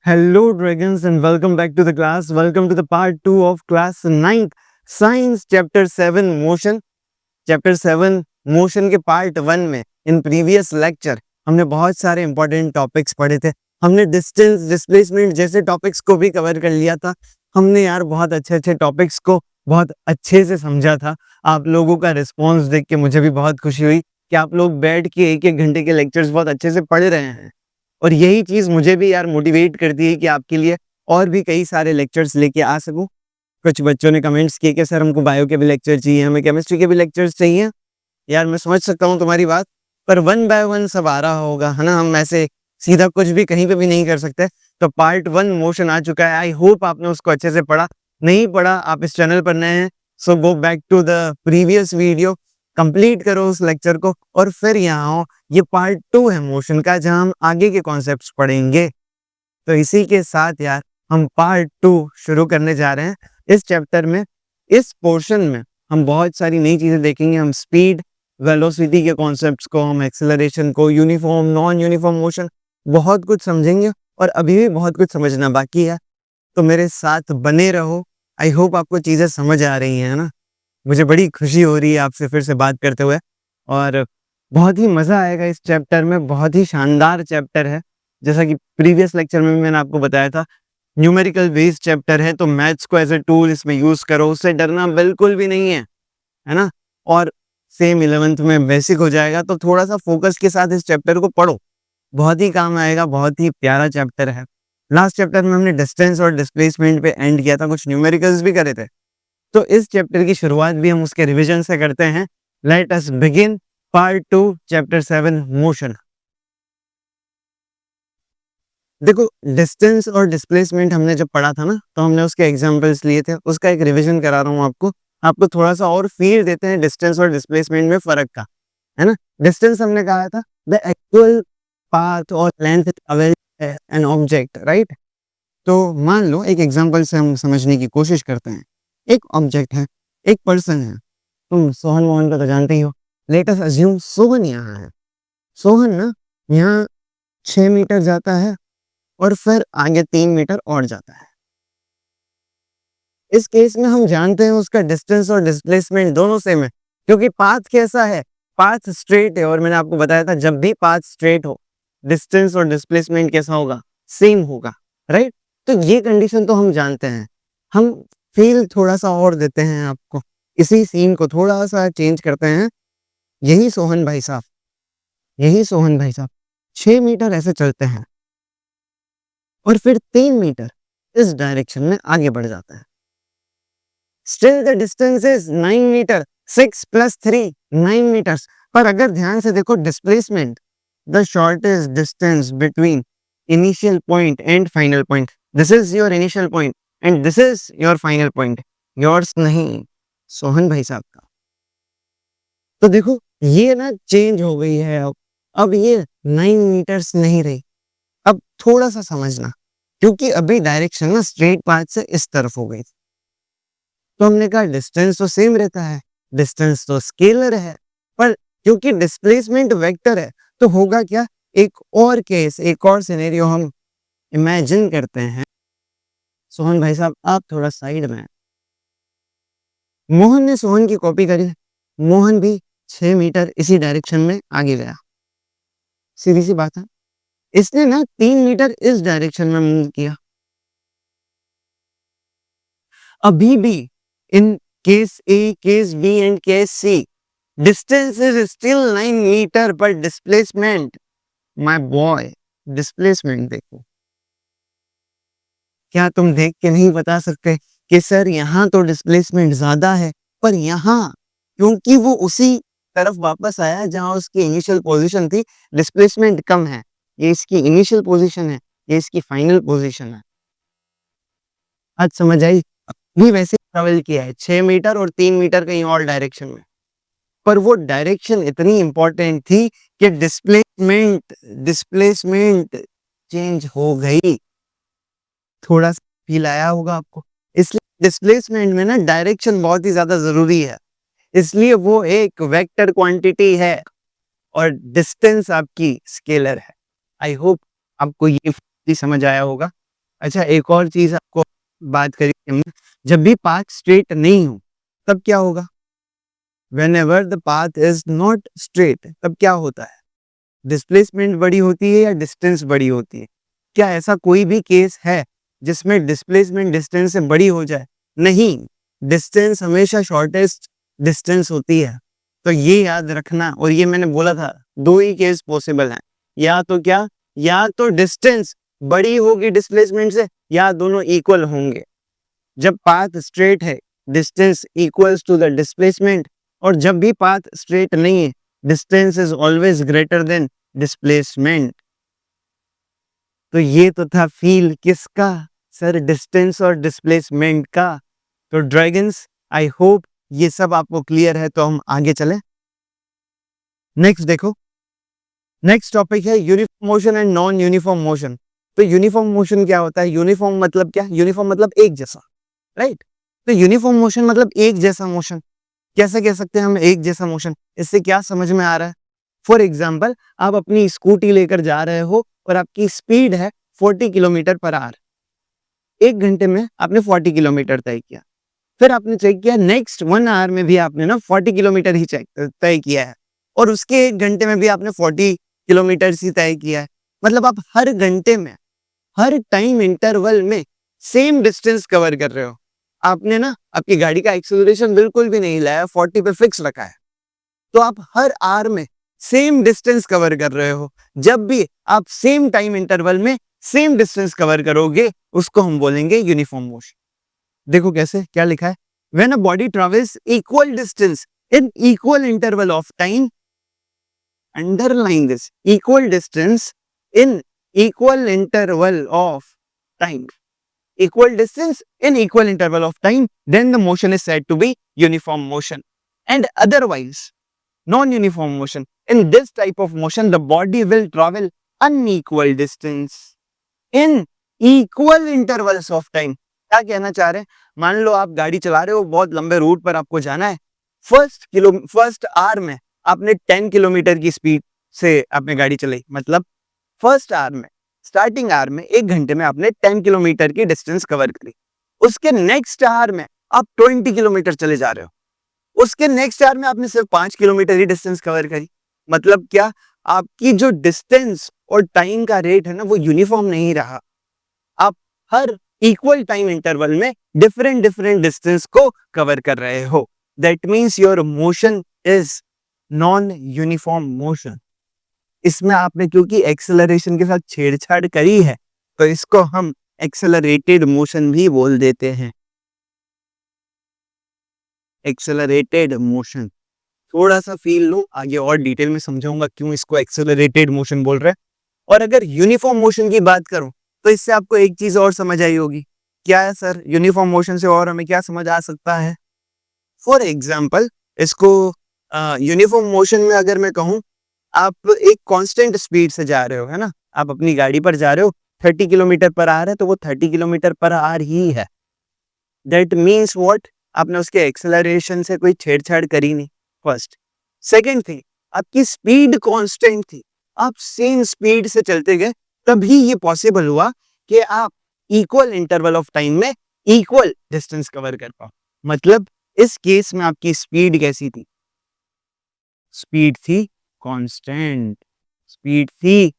Hello, dragons, and welcome back to the class. Welcome to the part 2 of class 9th Science Chapter 7 Motion. Chapter 7 Motion के part 1 में in previous lecture हमने बहुत सारे important topics पढ़े थे. हमने distance, displacement जैसे topics को भी cover कर लिया था. हमने यार बहुत अच्छे topics को बहुत अच्छे से समझा था. आप लोगों का response देख के मुझे भी बहुत खुशी हुई कि आप लोग बैठ के एक घंटे के lectures बहुत अच्छे से पढ़ रहे हैं. और यही चीज़ मुझे भी यार मोटिवेट करती है कि आपके लिए और भी कई सारे लेक्चर्स लेके आ सकूं. कुछ बच्चों ने कमेंट्स किए कि सर हमको बायो के भी लेक्चर चाहिए, हमें केमिस्ट्री के भी लेक्चर्स चाहिए. यार मैं समझ सकता हूँ तुम्हारी बात, पर वन बाय वन सब आ रहा होगा, है ना. हम ऐसे सीधा कुछ भी कहीं पे भी नहीं कर सकते. तो पार्ट 1 मोशन आ चुका है. आई होप आपने उसको अच्छे से पढ़ा. नहीं पढ़ा, आप इस चैनल पर नए हैं, so go back to the previous video, complete करो उस लेक्चर को और फिर यहाँ आओ. ये पार्ट 2 है मोशन का, जहाँ हम आगे के कॉन्सेप्ट्स पढ़ेंगे. तो इसी के साथ यार हम पार्ट 2 शुरू करने जा रहे हैं. इस चैप्टर में, इस पोर्शन में हम बहुत सारी नई चीजें देखेंगे. हम स्पीड, वेलोसिटी के कॉन्सेप्ट्स को, हम एक्सेलरेशन को, यूनिफॉर्म, नॉन यूनिफॉर्म मोशन, बहुत कुछ समझेंगे. और अभी भी बहुत कुछ समझना बाकी है, तो मेरे साथ बने रहो. आई होप आपको चीजें समझ आ रही हैं ना. मुझे बड़ी खुशी हो रही है आपसे फिर से बात करते हुए, और बहुत ही मज़ा आएगा इस चैप्टर में. बहुत ही शानदार चैप्टर है. जैसा कि प्रीवियस लेक्चर में भी मैंने आपको बताया था, न्यूमेरिकल बेस्ड चैप्टर है, तो मैथ्स को एज ए टूल इसमें यूज़ करो. उससे डरना बिल्कुल भी नहीं है ना. और सेम 11th में बेसिक हो जाएगा, तो थोड़ा सा फोकस के साथ इस चैप्टर को पढ़ो, बहुत ही काम आएगा. बहुत ही प्यारा चैप्टर है. लास्ट चैप्टर में हमने डिस्टेंस और डिस्प्लेसमेंट पे एंड किया था, कुछ न्यूमेरिकल्स भी करे थे. तो इस चैप्टर की शुरुआत भी हम उसके रिवीजन से करते हैं. Let us begin part 2 chapter 7 motion. देखो, डिस्टेंस और डिस्प्लेसमेंट हमने जब पढ़ा था ना, तो हमने उसके एग्जांपल्स लिए थे. उसका एक रिवीजन करा रहा हूँ आपको. आपको थोड़ा सा और फील देते हैं डिस्टेंस और डिस्प्लेसमेंट में फर्क का, है ना. डिस्टेंस हमने कहा था द एक्चुअल पाथ और length away an object, right. तो मान लो एक एग्जांपल से हम समझने की कोशिश करते हैं. एक ऑब्जेक्ट है, एक पर्सन है. तुम सोहन मोहन को तो जानते ही हो. लेट अस अज्यूम सोहन यहाँ है. सोहन ना यहाँ 6 मीटर जाता है और फिर आगे 3 मीटर और जाता है. इस केस में हम जानते हैं उसका डिस्टेंस और डिस्प्लेसमेंट दोनों सेम है, क्योंकि पाथ कैसा है, पाथ स्ट्रेट है. और मैंने आपको बताया था जब भी पाथ स्ट्रेट हो, डिस्टेंस और डिस्प्लेसमेंट कैसा होगा, सेम होगा, राइट. तो ये कंडीशन तो हम जानते हैं. हम फील थोड़ा सा और देते हैं आपको, इसी सीन को थोड़ा सा चेंज करते हैं. यही सोहन भाई साहब, यही सोहन भाई साहब 6 मीटर ऐसे चलते हैं और फिर 3 मीटर इस डायरेक्शन में आगे बढ़ जाता है. Still the distance is 9 metre. 6 + 3 9 metres. पर अगर ध्यान से देखो, displacement, the shortest distance between initial point and final point. This is your initial point and this is your final point. Yours नहीं, सोहन भाई साहब का. तो देखो, ये ना चेंज हो गई है. अब ये 9 मीटर्स नहीं रही. अब थोड़ा सा समझना, क्योंकि अभी डायरेक्शन ना स्ट्रेट पाथ से इस तरफ हो गई. तो हमने कहा डिस्टेंस तो सेम रहता है, डिस्टेंस तो स्केलर है, पर क्योंकि डिस्प्लेसमेंट वेक्टर है, तो होगा क्या, एक और केस, एक और सिनेरियो हम इमेजिन करते हैं. सोहन भाई साहब आप थोड़ा साइड में हैं. मोहन ने सोहन की कॉपी करी. मोहन भी 6 मीटर इसी डायरेक्शन में आगे गया. सीधी सी बात है. इसने ना 3 मीटर इस डायरेक्शन में मूव किया. अभी भी in case A, case B and case C, distance is still 9 metre, पर डिस्प्लेसमेंट, माय बॉय, डिस्प्लेसमेंट देखो. क्या तुम देख के नहीं बता सकते कि सर यहाँ तो डिस्प्लेसमेंट ज्यादा है, पर यहाँ क्योंकि वो उसी तरफ वापस आया जहां उसकी इनिशियल पोजीशन थी, डिस्प्लेसमेंट कम है. ये इसकी इनिशियल पोजीशन है, ये इसकी फाइनल पोजीशन है. आज समझ आई. भी वैसे ट्रेवल किया है 6 मीटर और 3 मीटर कहीं और डायरेक्शन में, पर वो डायरेक्शन इतनी इंपॉर्टेंट थी कि डिस्प्लेसमेंट डिस्प्लेसमेंट चेंज हो गई. थोड़ा सा फील आया होगा आपको. इसलिए डिस्प्लेसमेंट में ना डायरेक्शन बहुत ही ज्यादा जरूरी है. इसलिए वो एक वेक्टर क्वांटिटी है और डिस्टेंस आपकी स्केलर है. आई होप आपको ये समझ आया होगा. अच्छा, एक और चीज आपको बात करी हमने, जब भी पाथ स्ट्रेट नहीं हो तब क्या होगा? Whenever the path is not straight, तब क्या होता है? डिस्प्लेसमेंट बड़ी होती है या डिस्टेंस बड़ी होती है? क्या ऐसा कोई भी केस है जिसमें डिस्प्लेसमेंट डिस्टेंस से बड़ी हो जाए? नहीं, डिस्टेंस हमेशा शॉर्टेस्ट डिस्टेंस होती है। तो ये याद रखना, और ये मैंने बोला था, दो ही केस पॉसिबल हैं, या तो क्या, या तो डिस्टेंस बड़ी होगी डिस्प्लेसमेंट से, या दोनों इक्वल होंगे। जब पाथ स्ट्रेट है, distance equals to the displacement, और जब भी पाथ स्ट्रेट नहीं है, distance is always greater than displacement. तो ये तो था फील किसका सर? डिस्टेंस और डिस्प्लेसमेंट का। तो ड्रैगन्स, आई होप ये सब आपको क्लियर है। तो हम आगे चलें। नेक्स्ट देखो, नेक्स्ट टॉपिक है uniform motion and non uniform motion. तो यूनिफॉर्म मोशन क्या होता है? यूनिफॉर्म मतलब क्या? यूनिफॉर्म मतलब एक जैसा, राइट? तो यूनिफॉर्म मोशन मतलब एक जैसा मोशन। कैसे कह सकते हैं हम एक जैसा मोशन? इससे क्या समझ में आ रहा है? फॉर एग्जाम्पल, आप अपनी स्कूटी लेकर जा रहे हो और आपकी स्पीड है 40 किलोमीटर पर आवर। एक घंटे में आपने 40 किलोमीटर तय किया। फिर आपने चेक किया नेक्स्ट 1 आवर में भी आपने ना 40 किलोमीटर ही तय किया है, और उसके एक घंटे में भी आपने 40 किलोमीटर ही तय किया है। मतलब आप हर घंटे में, हर टाइम इंटरवल में सेम डिस्टेंस कवर कर रहे हो। आपने ना आपकी गाड़ी का एक्सेलरेशन बिल्कुल भी नहीं लाया, 40 पे फिक्स रखा है। तो आप हर आवर में सेम डिस्टेंस कवर कर रहे हो। जब भी आप सेम टाइम इंटरवल में सेम डिस्टेंस कवर करोगे, उसको हम बोलेंगे यूनिफॉर्म मोशन। देखो कैसे, क्या लिखा है? When a body travels equal distance in equal interval of time, underline this, equal distance in equal interval of time, equal distance in equal interval of time, then the motion is said to be uniform motion. And otherwise, non-uniform motion. In this type of motion, the body will travel unequal distance in equal intervals of time. क्या कहना चाह रहे हैं? मान लो आप गाड़ी चला रहे हो, बहुत लंबे रूट पर आपको जाना है। फर्स्ट आवर में आपने 10 किलोमीटर की स्पीड से आपने गाड़ी चलाई, मतलब फर्स्ट आवर में, स्टार्टिंग आवर में, एक घंटे में आपने 10 किलोमीटर की डिस्टेंस कवर करी। उसके नेक्स्ट आवर में आप 20 किलोमीटर चले जा रहे हो। उसके नेक्स्ट आवर में आपने सिर्फ 5 किलोमीटर ही डिस्टेंस कवर करी। मतलब क्या? आपकी जो डिस्टेंस और टाइम का रेट है ना, वो यूनिफॉर्म नहीं रहा। आप हर इक्वल टाइम इंटरवल में डिफरेंट डिफरेंट डिस्टेंस को कवर कर रहे हो। That means your motion is non uniform motion. इसमें आपने क्योंकि एक्सेलरेशन के साथ छेड़छाड़ करी है, तो इसको हम एक्सेलरेटेड मोशन भी बोल देते हैं। एक्सेलरेटेड मोशन, थोड़ा सा फील लो, आगे और डिटेल में समझाऊंगा क्यों इसको एक्सेलरेटेड मोशन बोल रहे हैं। और अगर यूनिफॉर्म मोशन की बात करूं, तो इससे आपको एक चीज और समझ आई होगी। क्या है सर? यूनिफॉर्म मोशन से और हमें क्या समझ आ सकता है? फॉर एग्जाम्पल, इसको यूनिफॉर्म मोशन में अगर मैं कहूं, आप एक कांस्टेंट स्पीड से जा रहे हो, है ना, आप अपनी गाड़ी पर जा रहे हो, 30 किलोमीटर पर आवर है, तो वो 30 किलोमीटर पर आवर ही है। That means what? आपने उसके एक्सेलरेशन से कोई छेड़छाड़ करी नहीं, फर्स्ट। सेकेंड थिंग, आपकी स्पीड कांस्टेंट थी, आप सेम स्पीड से चलते गए, तभी ये पॉसिबल हुआ कि आप इक्वल इंटरवल ऑफ टाइम में इक्वल डिस्टेंस कवर कर पाओ। मतलब इस केस में आपकी स्पीड कैसी थी? स्पीड थी कांस्टेंट, स्पीड थी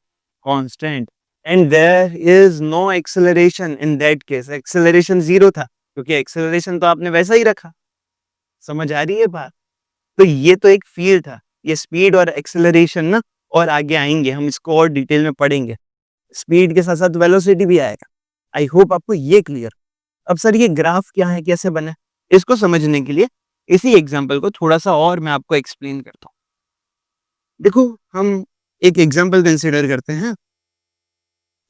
constant, and there is no acceleration in that case. Acceleration zero था, क्योंकि एक्सेलरेशन तो आपने वैसा ही रखा। समझ आ रही है बात? तो ये तो एक फील था, ये स्पीड और एक्सेलरेशन ना, और आगे आएंगे हम इसको और डिटेल में पढ़ेंगे। स्पीड के साथ साथ वेलोसिटी भी आएगा। आई होप आपको ये क्लियर। अब सर ये ग्राफ क्या है, कैसे बना? इसको समझने के लिए इसी एग्जांपल को थोड़ा सा और मैं आपको एक्सप्लेन करता हूँ। देखो, हम एक एग्जांपल कंसीडर करते हैं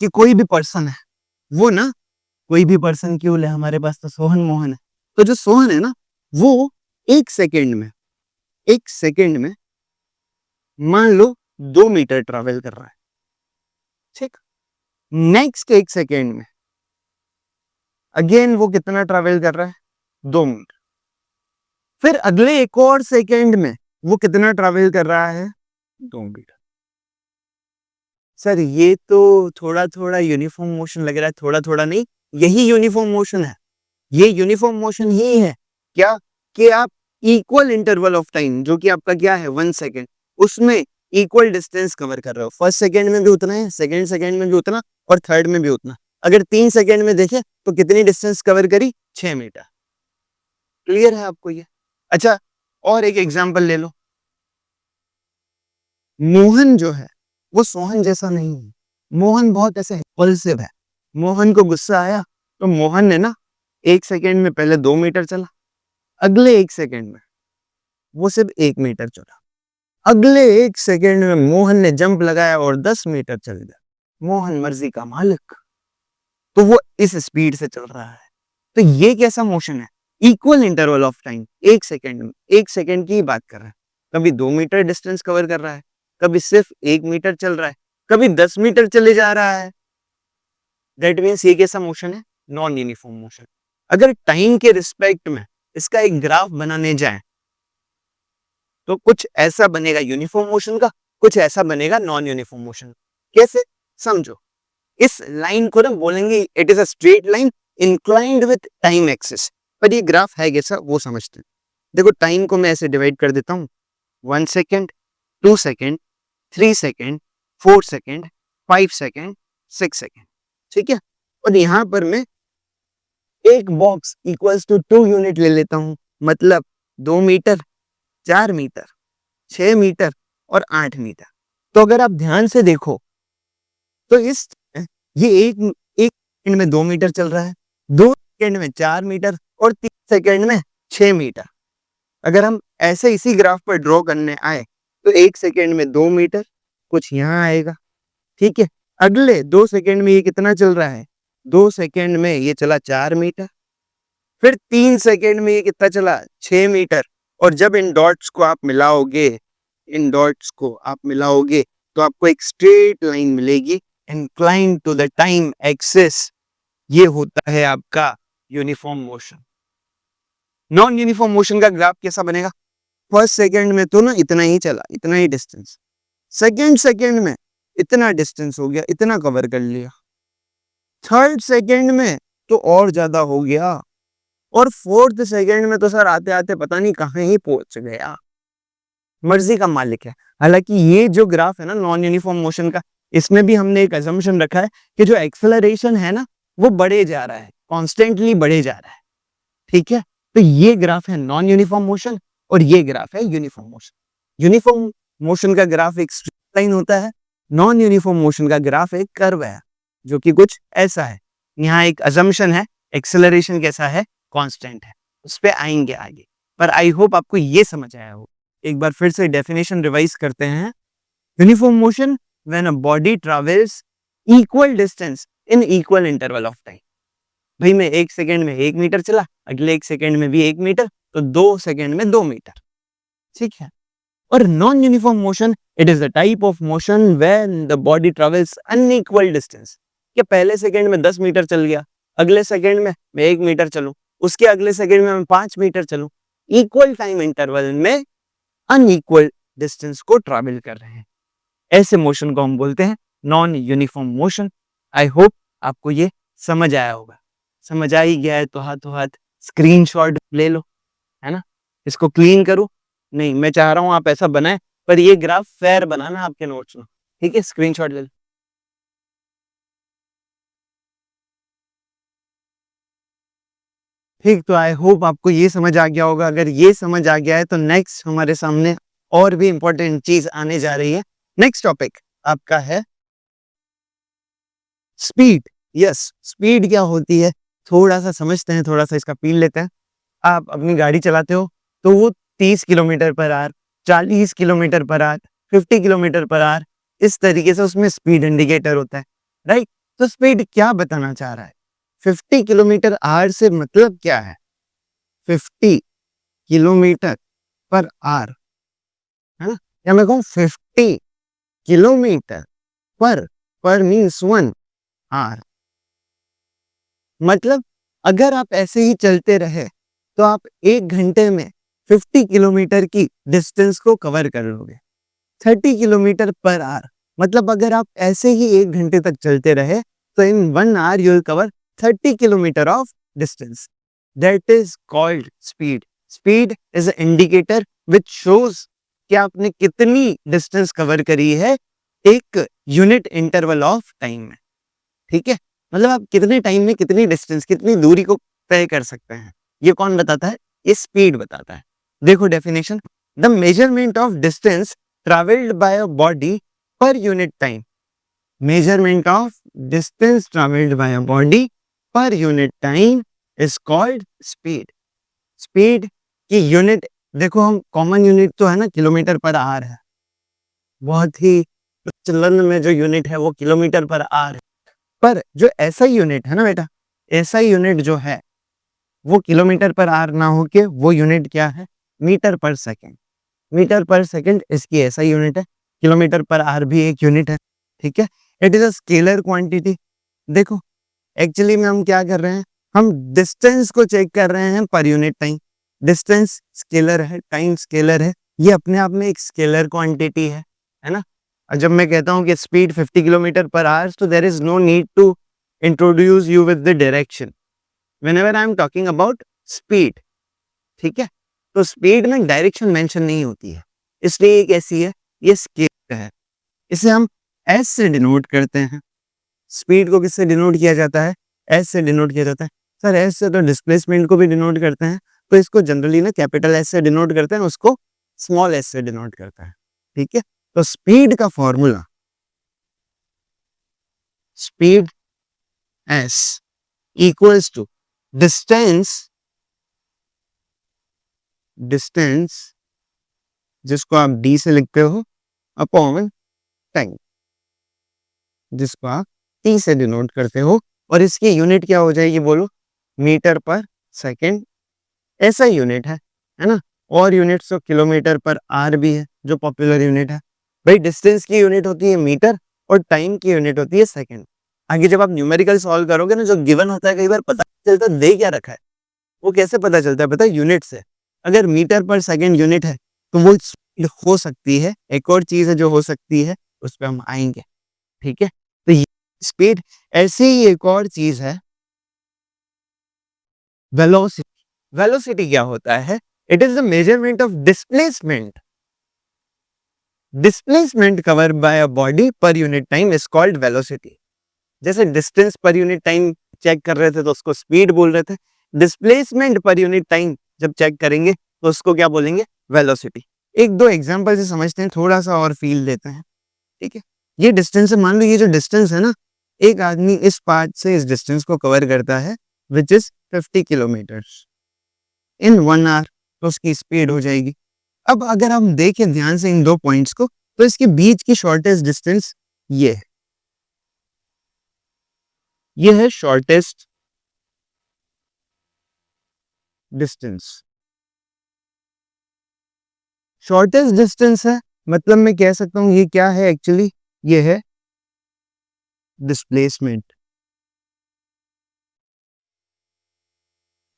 कि कोई भी पर्सन है, वो ना, कोई भी पर्सन क्यों ले, हमारे पास तो सोहन मोहन है। तो जो सोहन है ना, वो एक सेकेंड में, एक सेकेंड में मान लो 2 मीटर ट्रेवल कर रहा है, ठीक। नेक्स्ट एक सेकेंड में अगेन वो कितना ट्रेवल कर रहा है? 2 मीटर। फिर अगले एक और सेकेंड में वो कितना ट्रेवल कर रहा है? 2 मीटर। सर ये तो थोड़ा थोड़ा यूनिफॉर्म मोशन लग रहा है, थोड़ा थोड़ा नहीं, यही यूनिफॉर्म मोशन है, ये यूनिफॉर्म मोशन ही है। क्या? कि आप इक्वल इंटरवल ऑफ टाइम, जो कि आपका क्या है 1 सेकेंड, उसमें इक्वल डिस्टेंस कवर कर रहे हो। फर्स्ट सेकेंड में भी उतना है, सेकेंड सेकेंड में भी उतना, और थर्ड में भी उतना। अगर 3 सेकेंड में देखें तो कितनी डिस्टेंस कवर करी? 6 मीटर। क्लियर है आपको ये? अच्छा, और एक एग्जाम्पल ले लो। मोहन जो है वो सोहन जैसा नहीं है। मोहन बहुत ऐसे इम्पल्सिव है। मोहन को गुस्सा आया तो मोहन ने ना 1 सेकेंड में पहले 2 मीटर चला, अगले 1 सेकेंड में वो सिर्फ 1 मीटर चला, अगले 1 सेकेंड में मोहन ने जंप लगाया और 10 मीटर चल गया। मोहन मर्जी का मालिक, तो वो इस स्पीड से चल रहा है। तो ये कैसा मोशन है? Equal interval of time, 1 second में, 1 सेकेंड की ही बात कर रहे हैं। कभी 2 मीटर डिस्टेंस कवर कर रहा है, कभी सिर्फ 1 मीटर चल रहा है, कभी 10 मीटर चले जा रहा है। दैट मीन्स ये कैसा मोशन है? Non uniform motion. अगर टाइम के रिस्पेक्ट में इसका एक ग्राफ बनाने जाए तो कुछ ऐसा बनेगा यूनिफॉर्म मोशन का, कुछ ऐसा बनेगा नॉन यूनिफॉर्म मोशन। कैसे? समझो। इस लाइन को ना बोलेंगे it is a straight line inclined with time axis. पर ये ग्राफ है कैसा वो समझते हैं। देखो, टाइम को मैं ऐसे डिवाइड कर देता हूँ, 1 second, 2 second, 3 second, 4 second, 5 second, 6 second. ठीक है, और यहां पर मैं एक बॉक्स इक्वल्स टू 2 यूनिट ले लेता हूं। मतलब 2 मीटर, 4 मीटर, 6 मीटर और 8 मीटर। तो अगर आप ध्यान से देखो तो इस ये एक एक सेकंड में 2 मीटर चल रहा है, 2 सेकंड में 4 मीटर और 3 सेकंड में 6 मीटर। अगर हम ऐसे इसी ग्राफ पर ड्रॉ करने आए तो 1 सेकंड में 2 मीटर, कुछ यहाँ आएगा। ठीक है, अगले 2 सेकंड में ये कितना चल रहा है? 2 सेकंड में ये चला 4 मीटर, फिर 3 सेकंड में ये कितना चला? 6 मीटर। और जब इन डॉट्स को आप मिलाओगे, इन डॉट्स को आप मिलाओगे तो आपको एक स्ट्रेट लाइन मिलेगी incline to the time axis. ये होता है आपका uniform motion. Non uniform motion का ग्राफ कैसा बनेगा? फर्स्ट सेकंड में तो ना इतना ही चला, इतना ही डिस्टेंस, सेकंड सेकंड में इतना डिस्टेंस हो गया, इतना कवर कर लिया, थर्ड सेकंड में तो और ज्यादा हो गया, और फोर्थ सेकंड में तो सर आते आते पता नहीं कहां ही पहुंच गया। मर्जी का मालिक है। हालांकि ये जो ग्राफ है ना नॉन यूनिफॉर्म मोशन का, इसमें भी हमने एक अजम्पशन रखा है कि जो एक्सेलरेशन है ना वो बढ़े जा रहा है, कॉन्स्टेंटली बढ़े जा रहा है। ठीक है, तो ये ग्राफ है नॉन यूनिफॉर्म मोशन और ये ग्राफ है यूनिफॉर्म मोशन। यूनिफॉर्म मोशन का ग्राफ एक स्ट्रेट लाइन होता है, नॉन यूनिफॉर्म मोशन का ग्राफ एक कर्व है, जो कि कुछ ऐसा है। यहाँ एक अजम्पशन है, एक्सेलरेशन कैसा है? कांस्टेंट है। उस पे आएंगे आगे, पर आई होप आपको ये समझ आया हो। एक बार फिर से डेफिनेशन रिवाइज करते हैं। Uniform motion when a body travels equal distance in equal interval of time. भाई मैं 1 सेकेंड में 1 मीटर चला, अगले 1 सेकेंड में भी 1 मीटर, तो 2 सेकेंड में 2 मीटर। ठीक है, और non uniform motion it is the type of motion when the body travels unequal distance. क्या पहले सेकेंड में 10 मीटर चल गया, अगले सेकेंड में मैं 1 मीटर चलूं, उसके अगले सेकेंड में मैं 5 मीटर चलूं, इक्वल टाइम इंटरवल में अनइक्वल डिस्टेंस को ट्रैवल कर रहे हैं। ऐसे मोशन को हम बोलते हैं non uniform motion. I hope आपको ये समझ आया होगा। समझ आ ही गया है तो हाथों हाथ स्क्रीनशॉट ले लो, है ना। इसको क्लीन करो। नहीं, मैं चाह रहा हूं आप ऐसा बनाए, पर ये ग्राफ फेयर बनाना आपके नोट्स में। ठीक है, स्क्रीनशॉट ले लो। ठीक, तो आई होप आपको ये समझ आ गया होगा। अगर ये समझ आ गया है तो नेक्स्ट हमारे सामने और भी इंपॉर्टेंट चीज आने जा रही है। नेक्स्ट टॉपिक आपका है स्पीड। यस, स्पीड क्या होती है थोड़ा सा समझते हैं, थोड़ा सा इसका पील लेते हैं। आप अपनी गाड़ी चलाते हो तो वो 30 kilometre per our, 40 kilometre per our, 50 kilometre per our, इस तरीके से उसमें स्पीड इंडिकेटर होता है। राइट, तो स्पीड क्या बताना चाह रहा है? 50 किलोमीटर आवर से मतलब क्या है? 50 किलोमीटर पर आवर, है ना। या मैं कहूँ 50 किलोमीटर पर मीन्स 1 आवर। मतलब अगर आप ऐसे ही चलते रहे तो आप 1 घंटे में 50 किलोमीटर की डिस्टेंस को कवर कर लोगे। 30 किलोमीटर पर आवर मतलब अगर आप ऐसे ही 1 घंटे तक चलते रहे तो इन 1 hour you will cover 30 kilometre of distance. That is called speed. Speed is a indicator which shows कि आपने कितनी डिस्टेंस कवर करी है एक यूनिट इंटरवल ऑफ टाइम में. ठीक है, मतलब आप कितने टाइम में कितनी डिस्टेंस, कितनी दूरी को तय कर सकते हैं, ये कौन बताता है? ये स्पीड बताता है. देखो definition, the measurement of distance travelled by a body per unit time. Measurement of distance travelled by a body per unit time is called speed. Speed की यूनिट, देखो हम कॉमन यूनिट तो है ना किलोमीटर पर आवर है, बहुत ही प्रचलन में जो यूनिट है वो किलोमीटर पर आवर है. पर जो ऐसा यूनिट है ना बेटा, ऐसा यूनिट जो है वो किलोमीटर पर आवर ना होके वो यूनिट क्या है? मीटर पर सेकंड. मीटर पर सेकंड इसकी ऐसा यूनिट है. किलोमीटर पर आवर भी एक यूनिट है. ठीक है, it is a scalar quantity. देखो एक्चुअली में हम क्या कर रहे हैं, हम डिस्टेंस को चेक कर रहे हैं पर यूनिट टाइम. डिस्टेंस स्केलर है, टाइम स्केलर है, ये अपने आप में एक स्केलर क्वांटिटी है ना. और जब मैं कहता हूँ कि स्पीड 50 किलोमीटर पर आवर, तो there is no need to introduce you with the direction whenever I am talking about speed. ठीक है, तो स्पीड में डायरेक्शन मेंशन नहीं होती है, इसलिए ये कैसी है, ये स्केलर है. इसे हम एस से डिनोट करते हैं. स्पीड को किससे डिनोट किया जाता है? एस से डिनोट किया जाता है. सर एस से तो डिस्प्लेसमेंट को भी डिनोट करते हैं, तो इसको जनरली ना कैपिटल एस से डिनोट करते हैं, उसको स्मॉल एस से डिनोट करता है. ठीक है, तो स्पीड का formula, speed S equals to distance, distance जिसको आप डी से लिखते हो, अपॉन टाइम जिसको आप टी से डिनोट करते हो. और इसकी यूनिट क्या हो जाएगी बोलो? मीटर पर सेकंड. ऐसा यूनिट है ना. और यूनिट्स तो किलोमीटर पर आर भी है जो पॉपुलर यूनिट है. भाई डिस्टेंस की यूनिट होती है मीटर और टाइम की यूनिट होती है सेकंड. आगे जब आप न्यूमेरिकल सॉल्व करोगे ना, जो गिवन होता है कई बार पता नहीं चलता दे क्या रखा है. वो कैसे पता चलता है? पता है, यूनिट से. अगर मीटर पर सेकंड यूनिट है तो वो speed हो सकती है. एक और चीज है जो हो सकती है, उस पर हम आएंगे. ठीक है, तो ये स्पीड. ऐसे ही एक और चीज है वेलोसिटी. वेलोसिटी क्या होता है? It is the measurement of displacement. Displacement cover by a body per unit time is called velocity. जैसे distance per unit time check कर रहे थे तो उसको स्पीड बोल रहे थे. डिस्प्लेसमेंट पर यूनिट टाइम जब चेक करेंगे तो उसको क्या बोलेंगे? वेलोसिटी. एक दो एग्जांपल से समझते हैं, थोड़ा सा और फील देते हैं. ठीक है, ये डिस्टेंस है, मान लो ये जो डिस्टेंस है ना, एक आदमी इस पार्ट से इस डिस्टेंस को कवर करता है which is 50 kilometre in 1 hour, तो उसकी स्पीड हो जाएगी. अब अगर हम देखें ध्यान से इन दो पॉइंट्स को, तो इसके बीच की शॉर्टेस्ट डिस्टेंस ये है. ये है शॉर्टेस्ट डिस्टेंस. शॉर्टेस्ट डिस्टेंस है, मतलब मैं कह सकता हूं ये क्या है एक्चुअली, ये है डिस्प्लेसमेंट.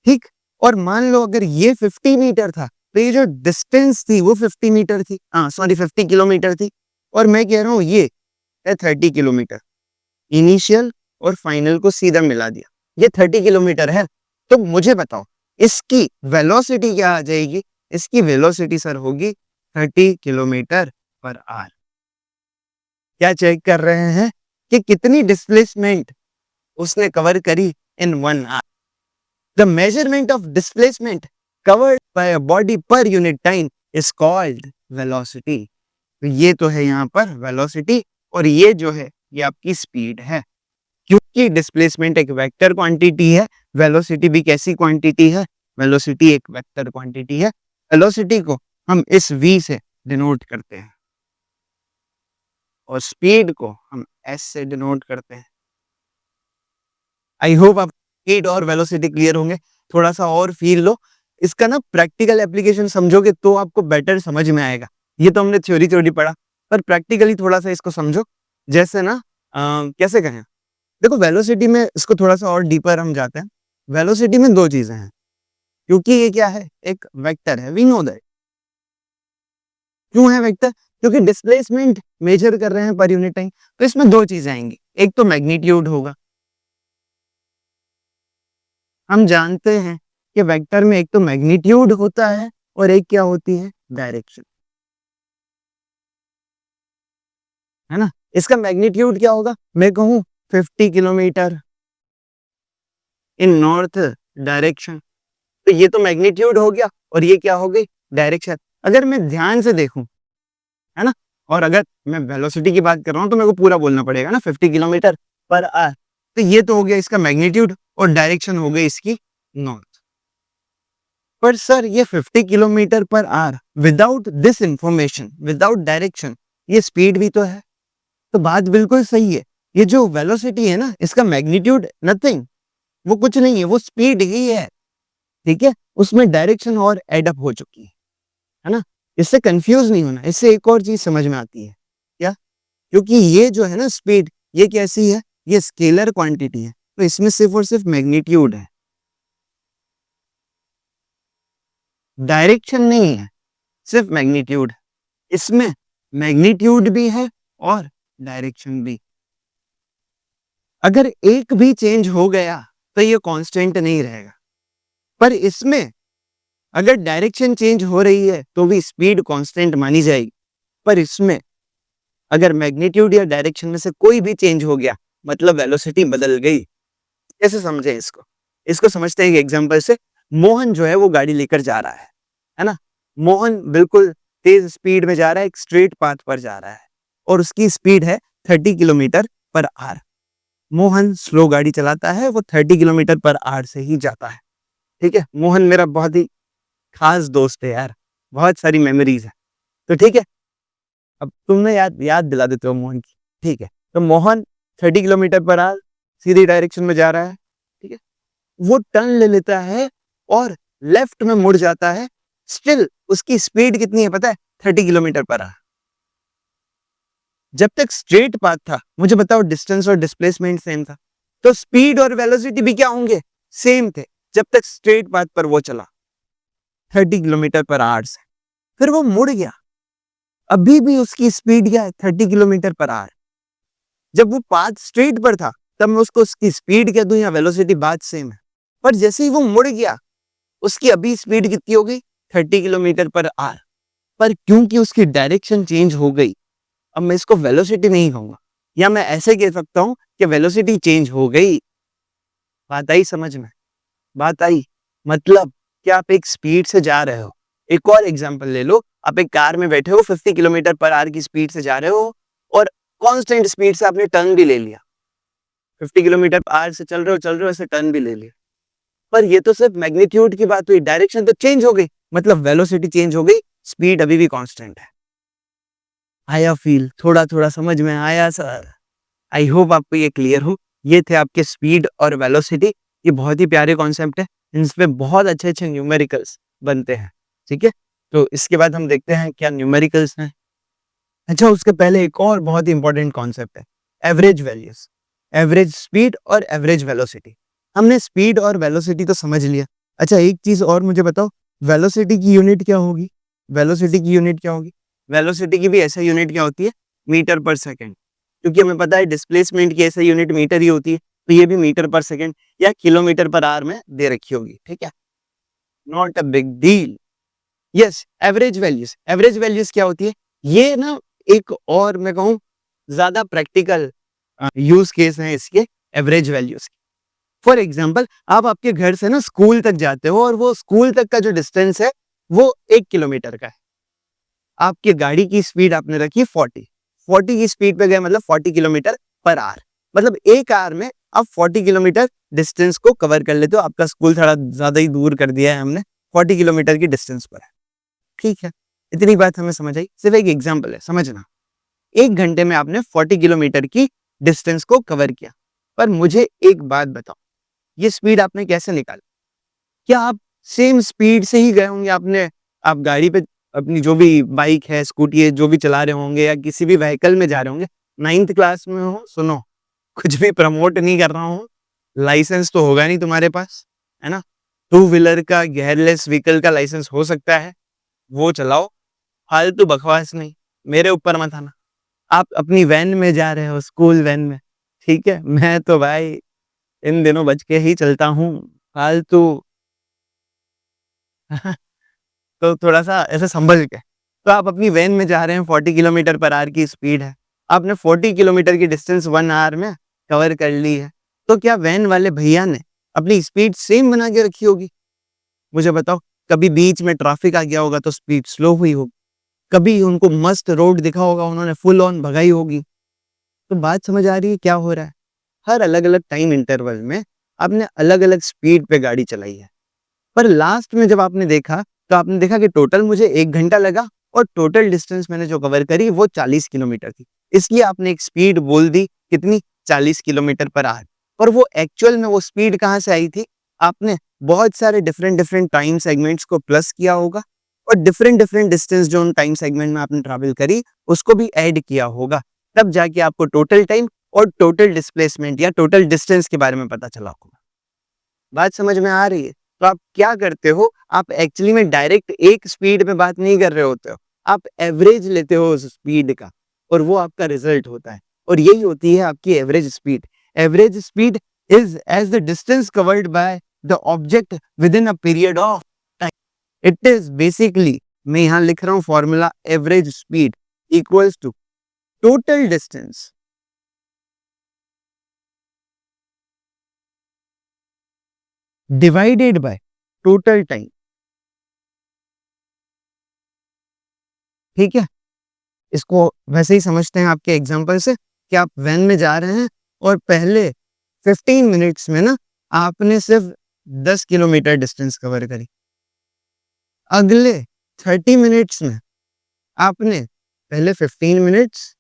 ठीक, और मान लो अगर ये 50 मीटर था तो ये जो डिस्टेंस थी वो 50 मीटर थी, हाँ सॉरी 50 किलोमीटर थी. और मैं कह रहा हूं ये है 30 किलोमीटर. इनिशियल और फाइनल को सीधा मिला दिया, ये 30 किलोमीटर है. तो मुझे बताओ इसकी वेलोसिटी क्या आ जाएगी? इसकी वेलोसिटी सर होगी 30 किलोमीटर पर आवर. क्या चेक कर रहे हैं कि कितनी डिस्प्लेसमेंट उसने कवर करी इन 1 hour. The measurement of displacement covered bye a body per unit time is called velocity. तो ये तो है यहाँ पर वेलोसिटी, और ये जो है ये आपकी स्पीड है. क्योंकि डिस्प्लेसमेंट एक वेक्टर क्वांटिटी है, वेलोसिटी भी कैसी क्वांटिटी है? वेलोसिटी एक वेक्टर क्वांटिटी है. वेलोसिटी को हम इस v से डिनोट करते हैं और स्पीड को हम s से डिनोट करते हैं. आई होप आप स्पीड और वेलोसिटी क्लियर होंगे. थोड़ा सा और फील लो, इसका ना प्रैक्टिकल एप्लीकेशन समझोगे तो आपको बेटर समझ में आएगा. ये तो हमने थ्योरी थ्योरी पढ़ा, पर प्रैक्टिकली थोड़ा सा इसको समझो. जैसे ना कैसे कहें, देखो वेलोसिटी में इसको थोड़ा सा और डीपर हम जाते हैं. वेलोसिटी में दो चीजें हैं, क्योंकि ये क्या है, एक वेक्टर है, वी नो दैट. क्यों है वेक्टर? क्योंकि डिस्प्लेसमेंट मेजर कर रहे हैं पर यूनिट टाइम। तो इसमें दो चीजें आएंगी, एक तो मैग्नीट्यूड होगा, हम जानते हैं कि वेक्टर में एक तो मैग्नीट्यूड होता है और एक क्या होती है, डायरेक्शन, है ना। इसका मैग्नीट्यूड क्या होगा, मैं कहूं 50 किलोमीटर इन नॉर्थ डायरेक्शन, तो ये तो मैग्नीट्यूड हो गया और ये क्या हो गई, डायरेक्शन। अगर मैं ध्यान से देखूं, है ना, और अगर मैं वेलोसिटी की बात कर रहा हूं तो मेरे को पूरा बोलना पड़ेगा ना, 50 किलोमीटर पर आवर, तो ये तो हो गया इसका मैग्नीट्यूड और डायरेक्शन हो गई इसकी नॉर्थ। पर सर ये 50 kilometre per our without this information, without direction, ये स्पीड भी तो है। तो बात बिल्कुल सही है, ये जो वेलोसिटी है ना, इसका मैग्नीट्यूड नथिंग, वो कुछ नहीं है, वो स्पीड ही है, ठीक है। उसमें डायरेक्शन और एडअप हो चुकी है ना। इससे कंफ्यूज नहीं होना, इससे एक और चीज समझ में आती है क्या, क्योंकि ये जो है ना स्पीड, ये कैसी है, ये स्केलर क्वांटिटी है, तो इसमें सिर्फ और सिर्फ मैग्नीट्यूड है, डायरेक्शन नहीं है, सिर्फ मैग्नीट्यूड। इसमें मैग्नीट्यूड भी है और डायरेक्शन भी। अगर एक भी चेंज हो गया तो ये कांस्टेंट नहीं रहेगा, पर इसमें अगर डायरेक्शन चेंज हो रही है तो भी स्पीड कांस्टेंट मानी जाएगी। पर इसमें अगर मैग्नीट्यूड या डायरेक्शन में से कोई भी चेंज हो गया मतलब वेलोसिटी बदल गई। कैसे समझे इसको, इसको समझते हैं एक एग्जांपल से। मोहन जो है वो गाड़ी लेकर जा रहा है ना। मोहन बिल्कुल तेज स्पीड में जा रहा है, एक स्ट्रेट पाथ पर जा रहा है और उसकी स्पीड है 30 kilometre per our. Mohan slow गाड़ी चलाता है, वो 30 किलोमीटर पर आवर से ही जाता है, ठीक है। मोहन मेरा बहुत ही खास दोस्त है यार, बहुत सारी मेमोरीज है, तो ठीक है। अब तुमने याद याद दिला देते हो मोहन की, ठीक है। तो Mohan 30 kilometre per our Sidhi direction में जा रहा है, ठीक है। वो टर्न ले लेता है और लेफ्ट में मुड़ जाता है, स्टिल उसकी स्पीड कितनी है पता है, 30 किलोमीटर पर आवर। जब तक स्ट्रेट पाथ था, मुझे बताओ डिस्टेंस और डिस्प्लेसमेंट सेम था, तो स्पीड और वेलोसिटी भी क्या होंगे, सेम थे, जब तक स्ट्रेट पाथ पर वो चला 30 किलोमीटर पर आवर से। फिर वो मुड़ गया, अभी भी उसकी स्पीड क्या है, 30 किलोमीटर पर आवर। जब वो पाथ स्ट्रेट पर था तब मैं उसको उसकी स्पीड कह दूं या वेलोसिटी, बात सेम है। पर जैसे ही वो मुड़ गया, उसकी अभी स्पीड कितनी हो गई, 30 किलोमीटर पर आवर। पर क्योंकि उसकी डायरेक्शन चेंज हो गई, अब मैं इसको वेलोसिटी नहीं कहूंगा, या मैं ऐसे कह सकता हूं कि वेलोसिटी चेंज हो गई। बात आई समझ में, बात आई। मतलब कि आप एक स्पीड से जा रहे हो, एक और एग्जांपल ले लो, आप एक कार में बैठे हो, 50 किलोमीटर पर आवर की स्पीड से जा रहे हो और कांस्टेंट स्पीड से आपने टर्न भी ले लिया, 50 किलोमीटर पर आवर से चल रहे हो ऐसे टर्न भी ले लिया। पर ये तो सिर्फ मैग्नीट्यूड की बात हुई, डायरेक्शन तो चेंज हो गई, मतलब वेलोसिटी चेंज हो गई, स्पीड अभी भी कांस्टेंट है। आया फील, थोड़ा थोड़ा समझ में आया सर? आई होप आपको ये क्लियर हो। ये थे आपके स्पीड और वेलोसिटी, ये बहुत ही प्यारे कॉन्सेप्ट है, इनपे बहुत अच्छे अच्छे न्यूमेरिकल्स बनते हैं, ठीक है। तो इसके बाद हम देखते हैं क्या न्यूमेरिकल्स हैं। अच्छा, उसके पहले एक और बहुत ही इंपॉर्टेंट कॉन्सेप्ट है, एवरेज वैल्यूज, एवरेज स्पीड और एवरेज वेलोसिटी। हमने स्पीड और वेलोसिटी तो समझ लिया। अच्छा, एक चीज और मुझे बताओ, वेलोसिटी की यूनिट क्या होगी, वेलोसिटी की यूनिट क्या होगी? वेलोसिटी की भी ऐसा यूनिट क्या होती है, मीटर पर सेकेंड, क्योंकि हमें पता है डिस्प्लेसमेंट की ऐसा यूनिट मीटर ही होती है, तो ये भी मीटर पर सेकेंड या किलोमीटर पर आवर में दे रखी होगी, ठीक है। Not a big deal. Yes, average values, average values क्या होती है, ये ना एक और मैं कहूँ ज्यादा प्रैक्टिकल यूज केस है इसके एवरेज वैल्यूज। फॉर एग्जाम्पल, आप आपके घर से ना स्कूल तक जाते हो और वो स्कूल तक का जो डिस्टेंस है वो 1 किलोमीटर का है। आपकी गाड़ी की स्पीड आपने रखी 40 की स्पीड पे गए, मतलब 40 किलोमीटर पर आवर, मतलब एक आवर में आप 40 किलोमीटर डिस्टेंस को कवर कर लेते हो। आपका स्कूल थोड़ा ज्यादा ही दूर कर दिया है हमने, 40 किलोमीटर की डिस्टेंस पर है, ठीक है। इतनी बात हमें समझ आई, सिर्फ एक एग्जाम्पल है, समझना। 1 घंटे में आपने 40 किलोमीटर की डिस्टेंस को कवर किया। पर मुझे एक बात बताओ, ये स्पीड आपने कैसे निकाली? क्या आप सेम स्पीड से ही गए होंगे, आपने आप गाड़ी पे अपनी जो भी बाइक है, स्कूटी है, जो भी चला रहे होंगे या किसी भी व्हीकल में जा रहे होंगे, 9th क्लास में हो, सुनो, कुछ भी प्रमोट नहीं कर रहा हूँ, लाइसेंस तो होगा नहीं तुम्हारे पास, है ना। टू व्हीलर का, गियरलेस व्हीकल का लाइसेंस हो सकता है, वो चलाओ, फालतू बकवास नहीं, मेरे ऊपर मत आना। आप अपनी वैन में जा रहे हो, स्कूल वैन में, ठीक है? मैं तो भाई इन दिनों बच के ही चलता हूँ, फालतू तो थोड़ा-सा ऐसे संभल के। तो आप अपनी वैन में जा रहे हैं, 40 किलोमीटर पर आवर की स्पीड है। आपने 40 किलोमीटर की डिस्टेंस 1 आवर में कवर कर ली है। तो क्या वैन वाले भैया ने अपनी स्पीड सेम बना के रखी होगी? मुझे बताओ, कभी बीच में ट्रैफिक आ गया होगा तो स्पीड स्लो हुई होगी, कभी उनको मस्त रोड दिखा होगा, उन्होंने फुल ऑन भगाई होगी। तो बात समझ आ रही है क्या हो रहा है? हर अलग-अलग टाइम इंटरवल में आपने अलग-अलग स्पीड पे गाड़ी चलाई है। पर लास्ट में जब आपने देखा, तो आपने देखा कि टोटल मुझे 1 घंटा लगा और टोटल डिस्टेंस मैंने जो कवर करी वो 40 किलोमीटर थी। इसलिए आपने एक स्पीड बोल दी, कितनी? 40 किलोमीटर पर आवर। और वो एक्चुअल में वो स्पीड कहाँ से आई थी? आपने बहुत सारे डिफरेंट टाइम सेगमेंट्स को प्लस किया होगा और डिफरेंट डिस्टेंस जो उन टाइम सेगमेंट में आपने ट्रैवल करी, उसको भी ऐड किया होगा। तब जाके आपको टोटल टाइम और टोटल डिस्प्लेसमेंट या टोटल डिस्टेंस के बारे में पता चला होगा। बात समझ में आ रही है? तो आप क्या करते हो, आप एक्चुअली में डायरेक्ट एक स्पीड पे बात नहीं कर रहे होते हो। आप एवरेज लेते हो उस स्पीड का और वो आपका रिजल्ट होता है और यही होती है आपकी average speed. Average speed is as the distance covered by the object within a period of time. It is basically, मैं यहाँ लिख रहा हूँ formula, average speed equals to total distance divided by total time. ठीक है? इसको वैसे ही समझते हैं आपके एग्जांपल से कि आप वैन में जा रहे हैं और पहले 15 मिनट्स में ना आपने सिर्फ 10 किलोमीटर डिस्टेंस कवर करी। अगले 30 मिनट्स में आपने पहले 15 मिनट्स,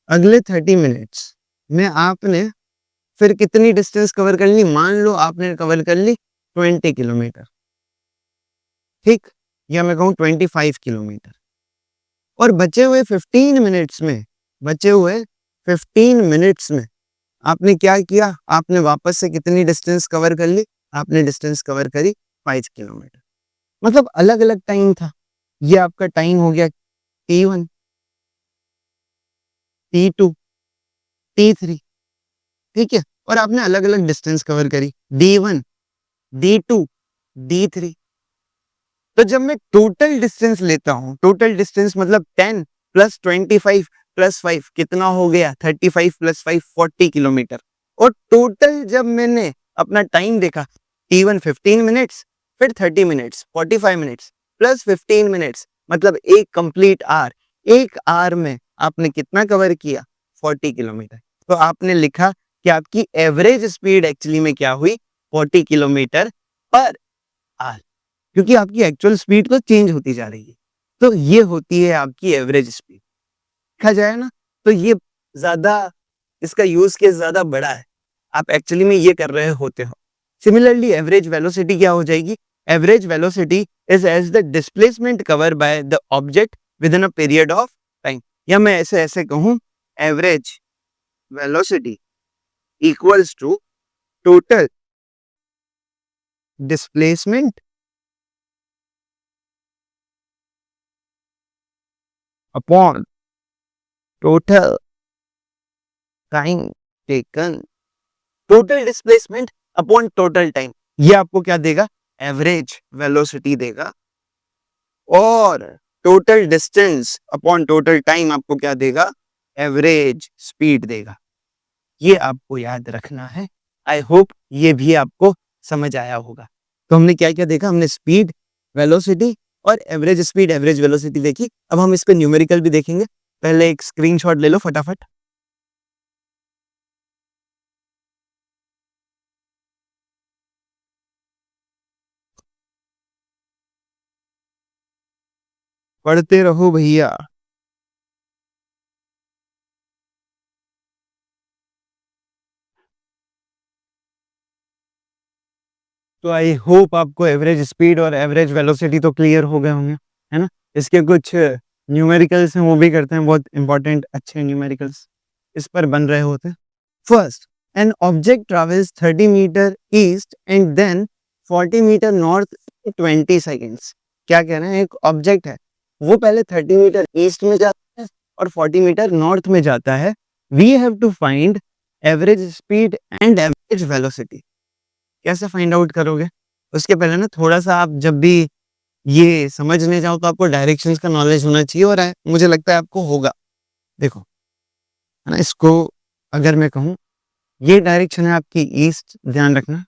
अगले 30 मिनट्स में आपने फिर कितनी डिस्टेंस कवर कर ली? मान लो आपने कवर कर ली 20 किलोमीटर, ठीक? या मैं कहूँ 25 किलोमीटर। और बचे हुए 15 मिनट्स में आपने क्या किया? आपने वापस से कितनी डिस्टेंस कवर कर ली? आपने डिस्टेंस कवर करी 5 किलोमीटर। मतलब अलग-अलग टाइम था। ये आपका टाइम हो गया T1, T2, T3, ठीक है? और आपने अलग-अलग डिस्टेंस कवर करी, D1, D2, D3। तो जब मैं टोटल डिस्टेंस लेता हूँ, टोटल डिस्टेंस मतलब 10 प्लस 25 प्लस 5 कितना हो गया? 35 प्लस 5 40 किलोमीटर। और टोटल जब मैंने अपना टाइम देखा, T1 15 मिनट्स, फिर 30 मिनट्स, 45 मिनट्स प्लस 15 मिनट्स मतलब एक कंप्लीट आवर। एक आवर में आपने कितना कवर किया? 40 किलोमीटर। तो आपने लिखा कि आपकी एवरेज स्पीड एक्चुअली में क्या हुई? 40 किलोमीटर पर आवर। क्योंकि आपकी एक्चुअल स्पीड तो चेंज होती जा रही है। तो ये होती है आपकी एवरेज स्पीड। देखा जाए ना, तो ये ज़्यादा, इसका यूज़ केस ज़्यादा बड़ा है। आप एक्चुअली में ये कर रहे होते हो। सिमिलरली एवरेज वेलोसिटी क्या हो जाएगी? Average velocity is as the displacement covered by the object within a period of time. या मैं ऐसे कहूँ, average velocity equals to total displacement upon total time taken. Total displacement upon total time, ये आपको क्या देगा? एवरेज वेलोसिटी देगा। और total distance upon total time आपको क्या देगा? एवरेज स्पीड देगा। ये आपको याद रखना है। आई होप ये भी आपको समझ आया होगा। तो हमने क्या-क्या देखा? हमने स्पीड, वेलोसिटी और एवरेज वेलोसिटी देखी। अब हम इस पे न्यूमेरिकल भी देखेंगे। पहले एक स्क्रीनशॉट ले लो फटाफट। पढ़ते रहो भैया। तो आई होप आपको एवरेज स्पीड और एवरेज वेलोसिटी तो क्लियर हो गए होंगे, है ना? इसके कुछ न्यूमेरिकल्स हैं, वो भी करते हैं, बहुत इंपॉर्टेंट अच्छे न्यूमेरिकल्स इस पर बन रहे होते हैं। First, an object travels 30 metre east and then 40 metre north in 20 seconds. क्या कह रहे हैं? एक ऑब्जेक्ट है, वो पहले 30 मीटर ईस्ट में जाता है और 40 मीटर नॉर्थ में जाता है. We have to find average speed and average velocity. कैसे फाइंड आउट करोगे? उसके पहले ना थोड़ा सा आप जब भी ये समझने जाओ तो आपको डायरेक्शंस का नॉलेज होना चाहिए, और मुझे लगता है आपको होगा. देखो, है ना, इसको अगर मैं कहूँ, ये डायरेक्शन है आपकी ईस्ट, ध्यान रखना.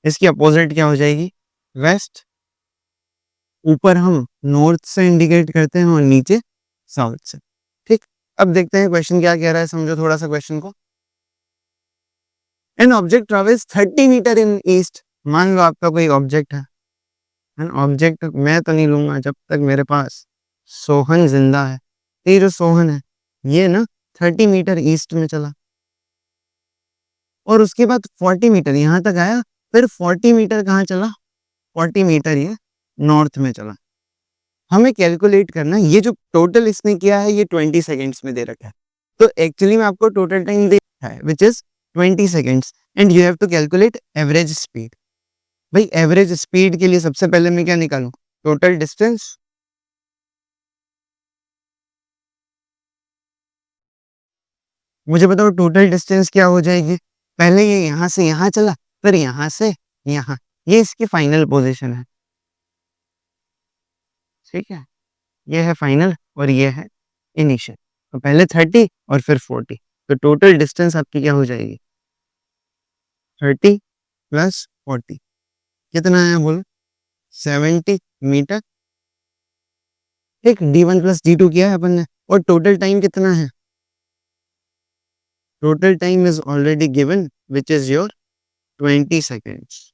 इसकी अपोजिट क्या हो जाएगी? वेस्ट. ऊपर हम नॉर्थ से इंडिकेट करते हैं और नीचे साउथ से. ठीक. अब देखते हैं क्वेश्चन क्या कह रहा है. समझो थोड़ा सा क्वेश्चन को. An object travels 30 metre in east. मान लो आपका कोई ऑब्जेक्ट है. ऑब्जेक्ट मैं तो नहीं लूंगा जब तक मेरे पास सोहन जिंदा है. ये जो सोहन है, ये ना 30 मीटर ईस्ट में चला, और उसके बाद 40 मीटर यहाँ तक आया. फिर 40 मीटर कहाँ चला? 40 मीटर ये नॉर्थ में चला. हमें कैलकुलेट करना है, ये जो टोटल इसने किया है ये 20 सेकेंड्स में दे रखा है. तो एक्चुअली में आपको टोटल टाइम दे रखा है which is 20 seconds, and you have to calculate average speed. भाई एवरेज स्पीड के लिए सबसे पहले मैं क्या निकालूं? Total distance. मुझे बताओ टोटल डिस्टेंस क्या हो जाएगी? पहले ये यहाँ से यहाँ चला, फिर यहाँ से यहाँ, ये इसकी फाइनल पोजीशन है. ठीक है, ये है फाइनल और ये है इनिशियल. तो पहले 30 और फिर 40. तो टोटल डिस्टेंस आपकी क्या हो जाएगी? 30 प्लस 40 कितना है बोलो? 70 मीटर. ठीक. D1 प्लस D2 किया है अपन ने. और टोटल टाइम कितना है? Total time is already given which is your 20 seconds.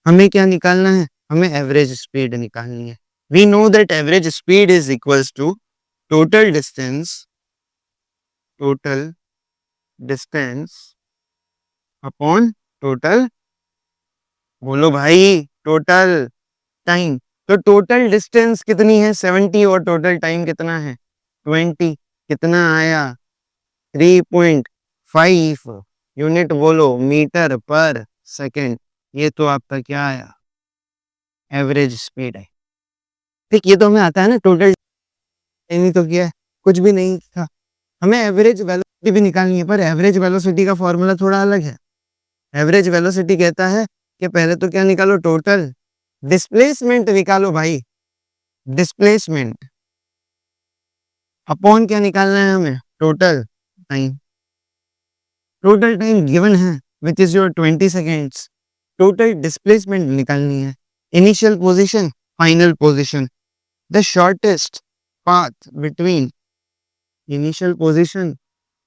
हमें क्या निकालना है? हमें एवरेज स्पीड निकालनी है. We know that average speed is equals to total distance upon total, बोलो भाई, टोटल टाइम. तो टोटल डिस्टेंस कितनी है? 70, और टोटल टाइम कितना है? 20. कितना आया? 3.5 यूनिट. बोलो, मीटर पर सेकेंड. ये तो आपका क्या आया? एवरेज स्पीड है. ठीक. ये तो हमें आता है ना. टोटल नहीं तो किया है, कुछ भी नहीं था. हमें एवरेज वेलोसिटी भी निकालनी है, पर एवरेज वेलोसिटी का फॉर्मूला थोड़ा अलग है. एवरेज वेलोसिटी कहता है कि पहले तो क्या निकालो? टोटल डिस्प्लेसमेंट निकालो भाई. डिस्प्लेसमेंट अपॉन क्या निकालना है हमें? Total time. Total time given है which is your 20 seconds. Total displacement निकालनी है. Initial position, final position. The shortest path between initial position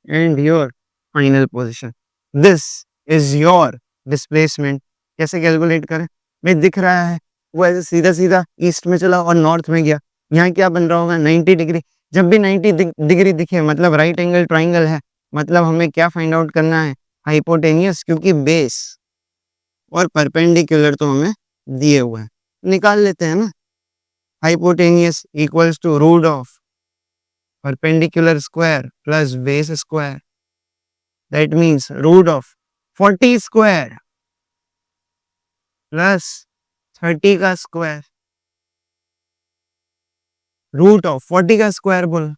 and your final position. This is your displacement. कैसे calculate करें? मैं दिख रहा है वो ऐसे सीधा सीधा ईस्ट में चला और नॉर्थ में गया. यहाँ क्या बन रहा होगा? 90 डिग्री. जब भी 90 डिग्री दिखे मतलब राइट एंगल ट्राइंगल है. मतलब हमें क्या फाइंड आउट करना है? हाइपोटेनियस, क्योंकि बेस और परपेंडिकुलर तो हमें दिए हुए हैं. निकाल लेते हैं ना. Hypotenuse equals to root of perpendicular square plus base square. That means root of 40 square plus 30 का स्क्वायर. रूट ऑफ 40 का स्क्वायर बोल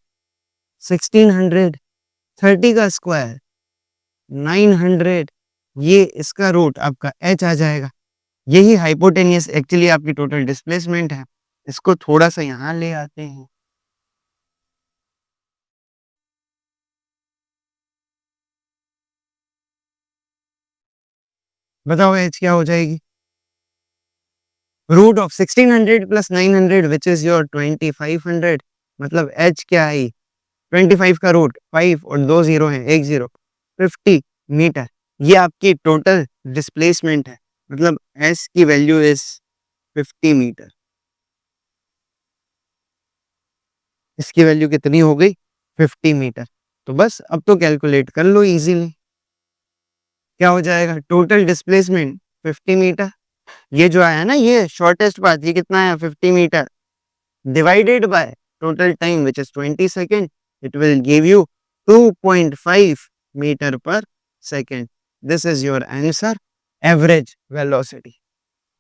1600, 30 का स्क्वायर 900. ये इसका रूट आपका h आ जाएगा. यही हाइपोटेनियस एक्चुअली आपकी टोटल डिस्प्लेसमेंट है. इसको थोड़ा सा यहाँ ले आते हैं. बताओ h क्या हो जाएगी? Root of 1600 plus 900 which is your 2500. मतलब h क्या आई? 25 का रूट 5 और 2 जीरो है, 1 जीरो, 50 मीटर. ये आपकी टोटल डिस्प्लेसमेंट है. मतलब s की वैल्यू इज 50 मीटर. इसकी वैल्यू कितनी हो गई? 50 मीटर. तो बस अब तो कैलकुलेट कर लो इजीली. क्या हो जाएगा? Total displacement 50 metre. ये जो आया ना, ये शॉर्टेस्ट पाथ, ये कितना आया? 50 metre divided by total time which is 20 second. It will give you 2.5 metre per second. This is your answer, average velocity.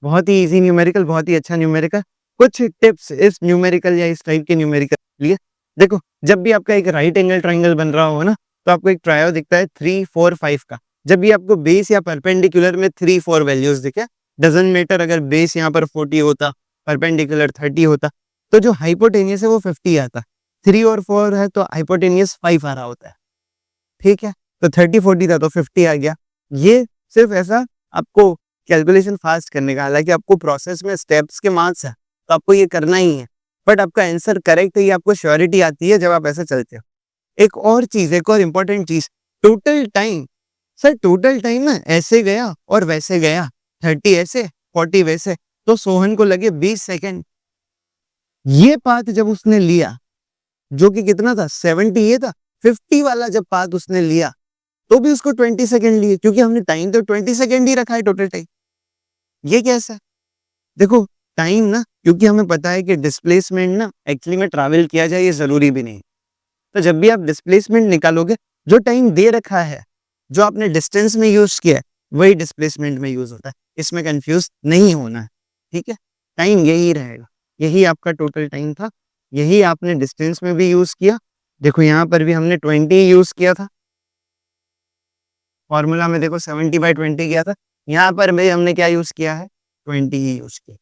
बहुत ही इजी न्यूमेरिकल, बहुत ही अच्छा न्यूमेरिकल. कुछ टिप्स इस न्यूमेरिकल या इस टाइप के न्यूमेरिकल के लिए। देखो, जब भी आपका एक राइट एंगल ट्राइंगल बन रहा हो ना, तो आपको एक ट्रायो दिखता है 3 4 5 का। जब भी आपको बेस या परपेंडिकुलर में 3 4 वैल्यूज दिखे, डजंट मैटर अगर बेस यहाँ पर 40 होता, परपेंडिकुलर 30 होता, तो जो हाइपोटेनियस है वो 50 आता। 3 और 4 है तो हाइपोटेनियस 5 आ रहा होता है। ठीक है, तो 30 40 था तो 50 आ गया। ये सिर्फ ऐसा आपको कैलकुलेशन फास्ट करने का, हालांकि आपको प्रोसेस में स्टेप्स के मार्क्स है तो आपको ये करना ही है, बट आपका आंसर करेक्ट है ये आपको श्योरिटी आती है जब आप ऐसे चलते हो। एक और चीज, एक और इंपॉर्टेंट चीज, total time. Sir total time ना ऐसे गया और वैसे गया, 30 ऐसे 40 वैसे, तो सोहन को लगे 20 सेकेंड। ये पाथ जब उसने लिया, जो कि कितना था 70, ये था 50 वाला, जब पाथ उसने लिया तो भी उसको 20 सेकेंड लिए, क्योंकि हमने टाइम तो 20 सेकेंड ही रखा है टोटल टाइम। ये कैसा है? देखो, टाइम ना, क्योंकि हमें पता है कि डिस्प्लेसमेंट ना एक्चुअली में ट्रैवल किया जाए ये जरूरी भी नहीं। तो जब भी आप डिस्प्लेसमेंट निकालोगे, जो टाइम दे रखा है, जो आपने डिस्टेंस में यूज किया है, वही डिस्प्लेसमेंट में यूज होता है। इसमें कंफ्यूज नहीं होना है। ठीक है, टाइम यही रहेगा, यही आपका टोटल टाइम था, यही आपने डिस्टेंस में भी यूज किया। देखो यहाँ पर भी हमने 20 यूज किया था, फॉर्मूला में देखो 70/20 किया था, यहाँ पर भी हमने क्या यूज किया है, 20 ही यूज किया।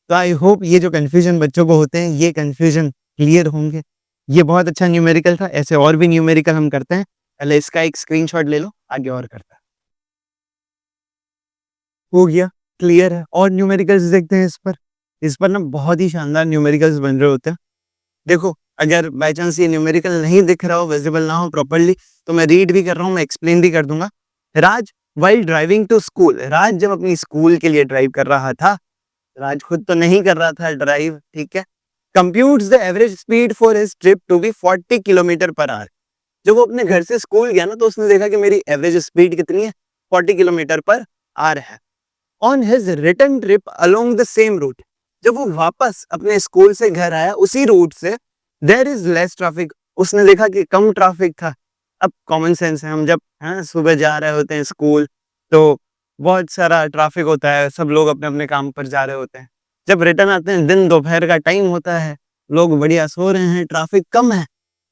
तो आई होप ये जो कंफ्यूजन बच्चों को होते हैं, ये कंफ्यूजन क्लियर होंगे। ये बहुत अच्छा न्यूमेरिकल था, ऐसे और भी न्यूमेरिकल हम करते हैं। पहले इसका एक स्क्रीनशॉट ले लो, आगे और करते हैं। हो गया, क्लियर है। और न्यूमेरिकल्स देखते हैं इस पर ना बहुत ही शानदार न्यूमेरिकल्स बन रहे होते हैं। देखो, अगर बाय चांस ये न्यूमेरिकल नहीं दिख रहा हो, विजिबल ना हो प्रॉपर्ली, तो मैं रीड भी कर रहा हूँ, मैं एक्सप्लेन भी कर दूंगा। राज वाइल ड्राइविंग टू स्कूल, राज जब अपनी स्कूल के लिए ड्राइव कर रहा था, राज खुद तो नहीं कर रहा था ड्राइव, ठीक है, computes the average speed for his trip to be 40 kilometre per hour. जब वो अपने घर से स्कूल गया ना, तो उसने देखा कि मेरी एवरेज स्पीड कितनी है, 40 किलोमीटर पर आवर है। On his return trip along the same route, जब वो वापस अपने स्कूल से घर आया उसी रूट से, देयर इज लेस ट्रैफिक, उसने देखा कि कम ट्रैफिक था। अब कॉमन सेंस है, हम जब सुबह जा रहे होते हैं स्कूल, तो बहुत सारा ट्रैफिक होता है, सब लोग अपने अपने काम पर जा रहे होते हैं। जब रिटर्न आते हैं, दिन दोपहर का टाइम होता है, लोग बढ़िया सो रहे हैं, ट्रैफिक कम है।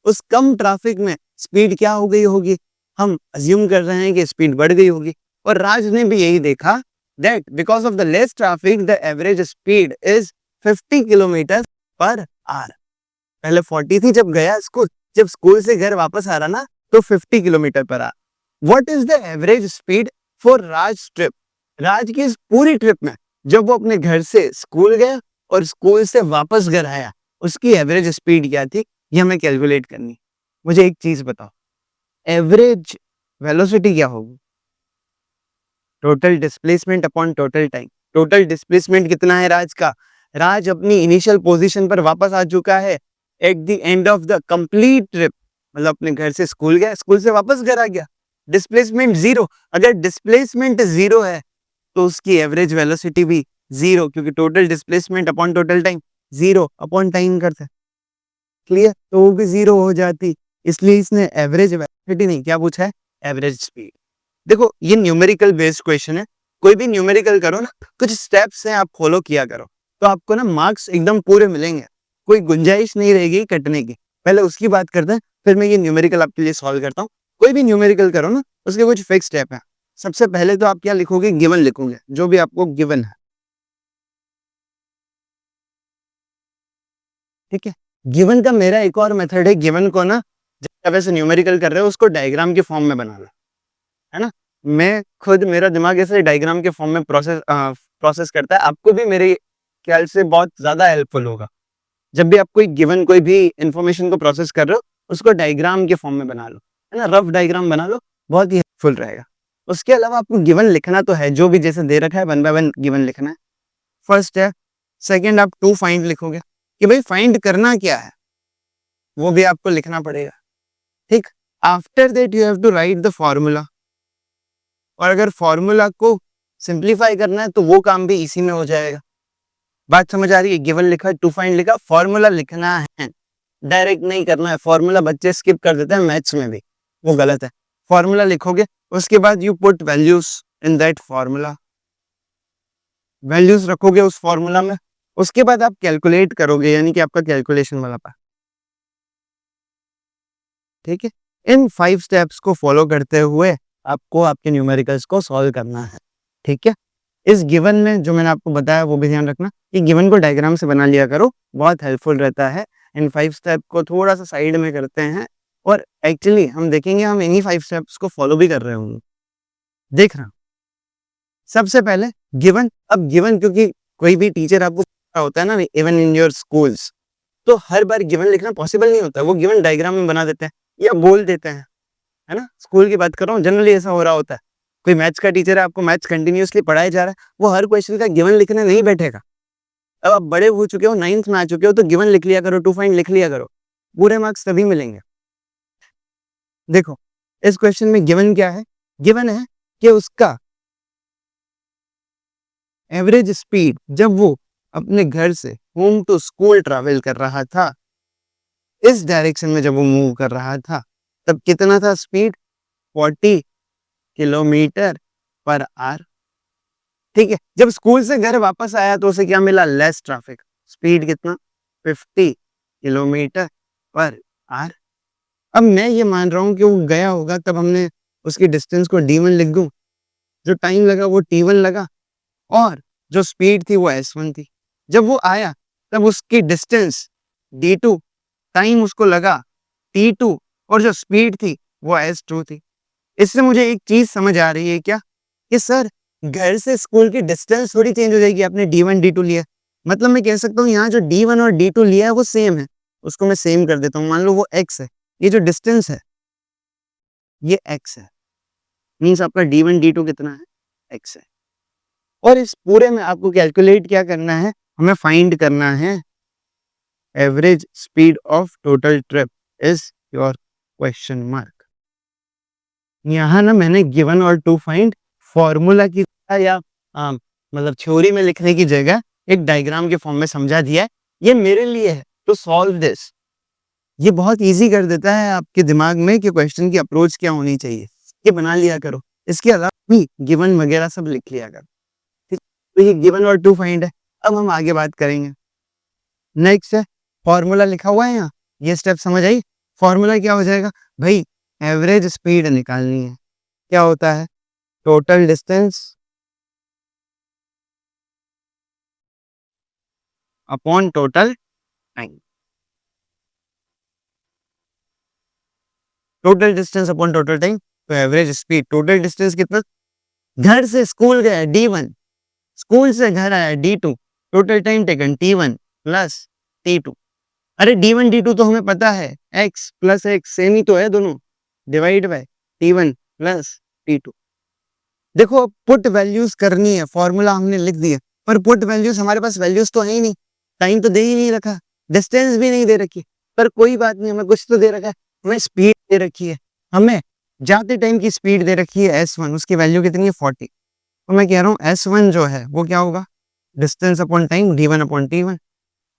उस कम ट्रैफिक में स्पीड क्या हो गई होगी, हम अज्यूम कर रहे हैं कि स्पीड बढ़ गई होगी। और राज ने भी यही देखा, that because of the less traffic the average speed is 50 kilometre per our. पहले 40 थी जब गया स्कूल, जब स्कूल से घर वापस आ रहा ना, तो 50 kilometre per hour. What is the average speed for Raj trip, Raj की इस पूरी ट्रिप में, जब वो अपने घर से स्कूल गया और स्कूल से वापस घर आया, उसकी एवरेज स्पीड क्या थी, ये हमें कैलकुलेट करनी। मुझे एक चीज बताओ, एवरेज वेलोसिटी क्या होगी, total displacement upon total time. Total displacement कितना है राज का, राज अपनी इनिशियल पोजीशन पर वापस आ चुका है at the end of the complete trip, मतलब अपने घर से स्कूल गया, स्कूल से वापस घर आ गया, डिस्प्लेसमेंट जीरो। अगर डिस्प्लेसमेंट जीरो है तो उसकी एवरेज वेलोसिटी भी जीरो, क्योंकि total displacement upon total time, zero upon time करते हैं। क्लियर, तो वो भी जीरो हो जाती, इसलिए इसने एवरेज वेलोसिटी नहीं, क्या पूछा है, एवरेज स्पीड। देखो, ये न्यूमेरिकल बेस्ड क्वेश्चन है, कोई भी न्यूमेरिकल करो ना, कुछ स्टेप्स हैं आप फॉलो किया करो, तो आपको ना मार्क्स एकदम पूरे मिलेंगे, कोई गुंजाइश नहीं रहेगी कटने की। पहले उसकी बात करते हैं, फिर मैं ये न्यूमेरिकल आपके लिए सॉल्व करता हूँ। कोई भी न्यूमेरिकल करो ना, उसके कुछ फिक्स स्टेप है। सबसे पहले तो आप क्या लिखोगे, गिवन लिखोगे, जो भी आपको गिवन है, ठीक है। गिवन का मेरा एक और मेथड है, गिवन को ना जब आप ऐसे न्यूमेरिकल कर रहे हो, उसको डायग्राम के फॉर्म में बनाना, है ना। मैं खुद, मेरा दिमाग ऐसे डायग्राम के फॉर्म में प्रोसेस करता है, आपको भी मेरे ख्याल से बहुत ज्यादा हेल्पफुल होगा। जब भी आप कोई गिवन कोई भी इंफॉर्मेशन को प्रोसेस कर रहे हो, उसको डायग्राम के फॉर्म में बना लो, है ना, रफ डायग्राम बना लो, बहुत ही हेल्पफुल रहेगा। उसके अलावा आपको गिवन लिखना तो है, जो भी जैसे दे रखा है 1 बाय 1 गिवन लिखना है, फर्स्ट है। सेकेंड, आप टू फाइंड लिखोगे कि भाई फाइंड करना क्या है, वो भी आपको लिखना पड़ेगा, ठीक। After that you have to write the formula, और अगर फॉर्मूला को सिंप्लीफाई करना है तो वो काम भी इसी में हो जाएगा। बात समझ आ रही है, गिवन लिखा, टू फाइंड लिखा, फॉर्मूला लिखना है, डायरेक्ट नहीं करना है। फॉर्मूला बच्चे स्किप कर देते हैं मैथ्स में भी, वो गलत है। फॉर्मूला लिखोगे, उसके बाद you put values in that formula, values रखोगे उस फॉर्मूला में, उसके बाद आप कैलकुलेट करोगे, यानी कि आपका कैलकुलेशन वाला पार्ट। ठीक है, इन 5 स्टेप्स को फॉलो करते हुए आपको आपके न्यूमेरिकल्स को सॉल्व करना है। ठीक है, इस गिवन में जो मैंने आपको बताया वो भी ध्यान रखना कि गिवन को डायग्राम से बना लिया करो, बहुत हेल्पफुल रहता है। इन 5 स्टेप को थोड़ा सा साइड में करते हैं और एक्चुअली हम देखेंगे हम इन्हीं 5 स्टेप्स को फॉलो भी कर रहे होंगे। देख रहा हूं, सबसे पहले गिवन। अब गिवन क्योंकि कोई भी टीचर आपको होता है ना, इवन इन योर स्कूल्स, तो हर बार गिवन लिखना पॉसिबल नहीं होता, वो गिवन डायग्राम में बना देते हैं या बोल देते हैं, है ना। स्कूल की बात कर रहा हूँ, जनरली ऐसा हो रहा होता है। कोई मैथ्स का टीचर है, आपको मैथ्स कंटिन्यूअसली पढ़ाया जा रहा है, वो हर क्वेश्चन का गिवन लिखने नहीं बैठेगा। अब आप बड़े हो चुके हो, 9th में आ चुके हो, तो गिवन लिख लिया करो, 2 फाइंड लिख लिया करो, पूरे मार्क्स तभी मिलेंगे। देखो इस क्वेश्चन में गिवन क्या है, गिवन है कि उसका एवरेज स्पीड जब वो अपने घर से होम टू स्कूल ट्रैवल कर रहा था, इस डायरेक्शन में जब वो मूव कर रहा था, तब कितना था स्पीड, 40 किलोमीटर पर आवर। ठीक है, जब स्कूल से घर वापस आया तो उसे क्या मिला, लेस ट्रैफिक, स्पीड कितना, 50 किलोमीटर पर आवर। अब मैं ये मान रहा हूं कि वो गया होगा, तब हमने उसकी डिस्टेंस को d1 लिख दूं, जो टाइम लगा वो t1 लगा, और जो स्पीड थी वो s1 थी। जब वो आया तब उसकी डिस्टेंस d2, टाइम उसको लगा t2, और जो स्पीड थी वो s2 थी। इससे मुझे एक चीज समझ आ रही है क्या, कि सर घर से स्कूल की डिस्टेंस थोड़ी चेंज हो जाएगी, आपने d1 d2 लिया, मतलब मैं कह सकता हूँ यहाँ जो d1 और d2 लिया है वो सेम है, उसको मैं सेम कर देता हूँ। मान लो वो x है, ये जो डिस्टेंस है ये x है, मीन्स आपका d1 d2 कितना है, x है। और इस पूरे में आपको कैलकुलेट क्या करना है, हमें फाइंड करना है average speed of total trip is your question mark. यहाँ ना मैंने गिवन और टू फाइंड फॉर्मूला की या मतलब थ्योरी में लिखने की जगह एक डायग्राम के फॉर्म में समझा दिया है। ये मेरे लिए है टू सॉल्व दिस, ये बहुत इजी कर देता है आपके दिमाग में कि क्वेश्चन की अप्रोच क्या होनी चाहिए, ये बना लिया करो। इसके अलावा भी गिवन वगैरह सब लिख लिया करो, ठीक। तो ये गिवन और टू फाइंड है। अब हम आगे बात करेंगे, नेक्स्ट है फॉर्मूला लिखा हुआ है यहाँ, ये स्टेप समझ आई। फॉर्मूला क्या हो जाएगा भाई, एवरेज स्पीड निकालनी है, क्या होता है, total distance upon total time. Total distance upon total time, तो एवरेज स्पीड, टोटल डिस्टेंस कितना, घर से स्कूल गया d1, स्कूल से घर आया d2, total time taken t1 plus t2। अरे d1 d2 तो हमें पता है, x प्लस x सेम ही तो है दोनों, divide by t1 plus t2। देखो पुट वैल्यूज करनी है, फॉर्मूला हमने लिख दिया, पर पुट वैल्यूज हमारे पास वैल्यूज तो है ही नहीं, टाइम तो दे ही नहीं रखा, डिस्टेंस भी नहीं दे रखी, पर कोई बात नहीं, हमें कुछ तो दे रखा है, हमें स्पीड दे रखी है, हमें जाते टाइम की स्पीड दे रखी है s1, उसकी वैल्यू कितनी है 40। तो मैं कह रहा हूँ s1 जो है वो क्या होगा, distance upon time d1 upon t1।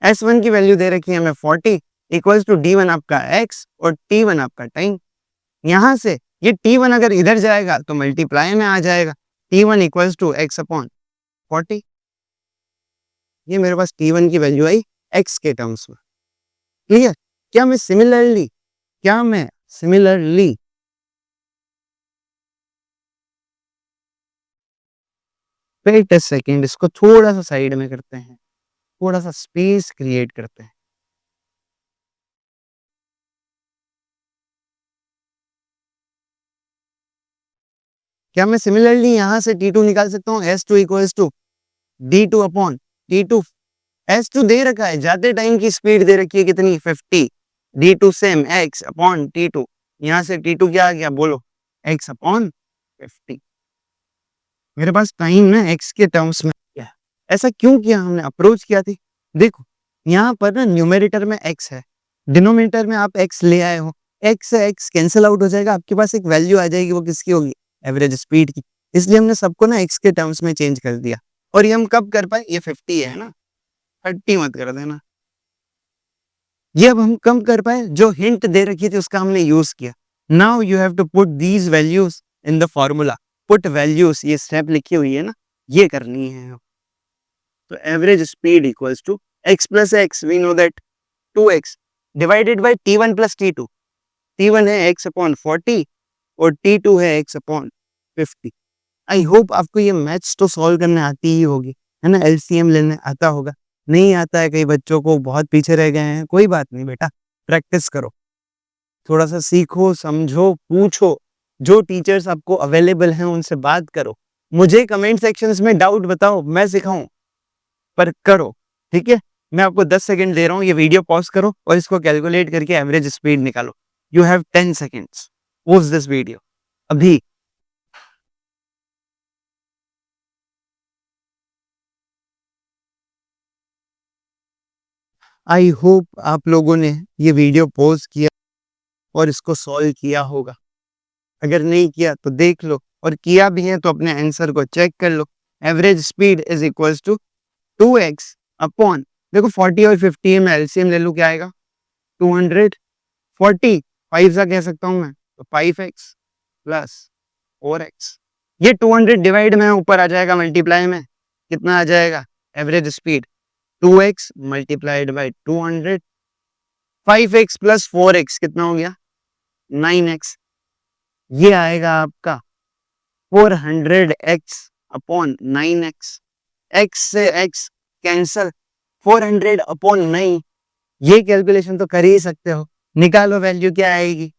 s1 की वैल्यू दे रखी है हमें 40 इक्वल्स टू d1 आपका x और t1 आपका टाइम। यहाँ से ये t1 अगर इधर जाएगा तो मल्टीप्लाई में आ जाएगा, t1 equals to x upon 40। ये मेरे पास t1 की वैल्यू आई x के टर्म्स में, क्लियर। क्या मैं सिमिलरली वेट अ सेकेंड, इसको थोड़ा सा साइड में करते हैं, थोड़ा सा स्पेस क्रिएट करते हैं। क्या मैं सिमिलरली यहां से t2 निकाल सकता हूँ, s2 equals to d2 upon t2। s2 दे रखा है, जाते टाइम की स्पीड दे रखी है कितनी, 50, d2 same x upon t2, यहां से t2 क्या आ गया बोलो, x अपॉन 50। मेरे पास टाइम ना x के टर्म्स में क्या है, ऐसा क्यों किया हमने, अप्रोच किया थी। देखो यहाँ पर ना न्यूमेरेटर में x है, डिनोमिनेटर में आप x ले आए हो, x से x कैंसिल आउट हो जाएगा, आपके पास एक वैल्यू आ जाएगी, वो किसकी होगी, एवरेज स्पीड की। इसलिए हमने सबको ना x के टर्म्स में चेंज कर दिया। और ये हम कब कर पाए, ये 50 है ना, 30 मत कर देना। ये अब हम कम कर पाए, जो हिंट दे रखी थी उसका हमने यूज किया। Now you have to put these values in the formula, put values, ये स्टेप लिखी हुई है ना, ये करनी है। तो तो average speed equals to x plus x, we know that 2x divided by t1 plus t2। t1 है x अपॉन 40 और t2 है x अपॉन 50। आई होप आपको ये मैथ्स तो सॉल्व करने आती ही होगी, है ना, एलसीएम लेने आता होगा। नहीं आता है कई बच्चों को, बहुत पीछे रह गए हैं, कोई बात नहीं बेटा, प्रैक्टिस करो, थोड़ा सा सीखो, समझो, पूछो, जो टीचर्स आपको अवेलेबल हैं उनसे बात करो, मुझे कमेंट सेक्शंस में डाउट बताओ, मैं सिखाऊं, पर करो, ठीक है। मैं आपको 10 सेकंड दे रहा हूं, ये वीडियो पॉज करो और इसको कैलकुलेट करके एवरेज स्पीड निकालो। You have 10 seconds, pause this video अभी। आई होप आप लोगों ने ये वीडियो पॉज किया और इसको सॉल्व किया होगा। अगर नहीं किया तो देख लो, और किया भी है तो अपने आंसर को चेक कर लो। Average speed is equals to 2x upon, देखो 40 और 50 में एलसीएम ले लूं, क्या आएगा 200, 40 5 सा कह सकता हूं मैं, तो 5x प्लस 4x। ये 200 डिवाइड में ऊपर आ जाएगा मल्टीप्लाई में, कितना आ जाएगा average speed 2x multiplied by 200, 5x plus 4x कितना हो गया 9x। ये आएगा आपका 400x अपॉन 9x। x से x कैंसल, 400 अपॉन 9, ये कैलकुलेशन तो कर ही सकते हो, निकालो वैल्यू क्या आएगी,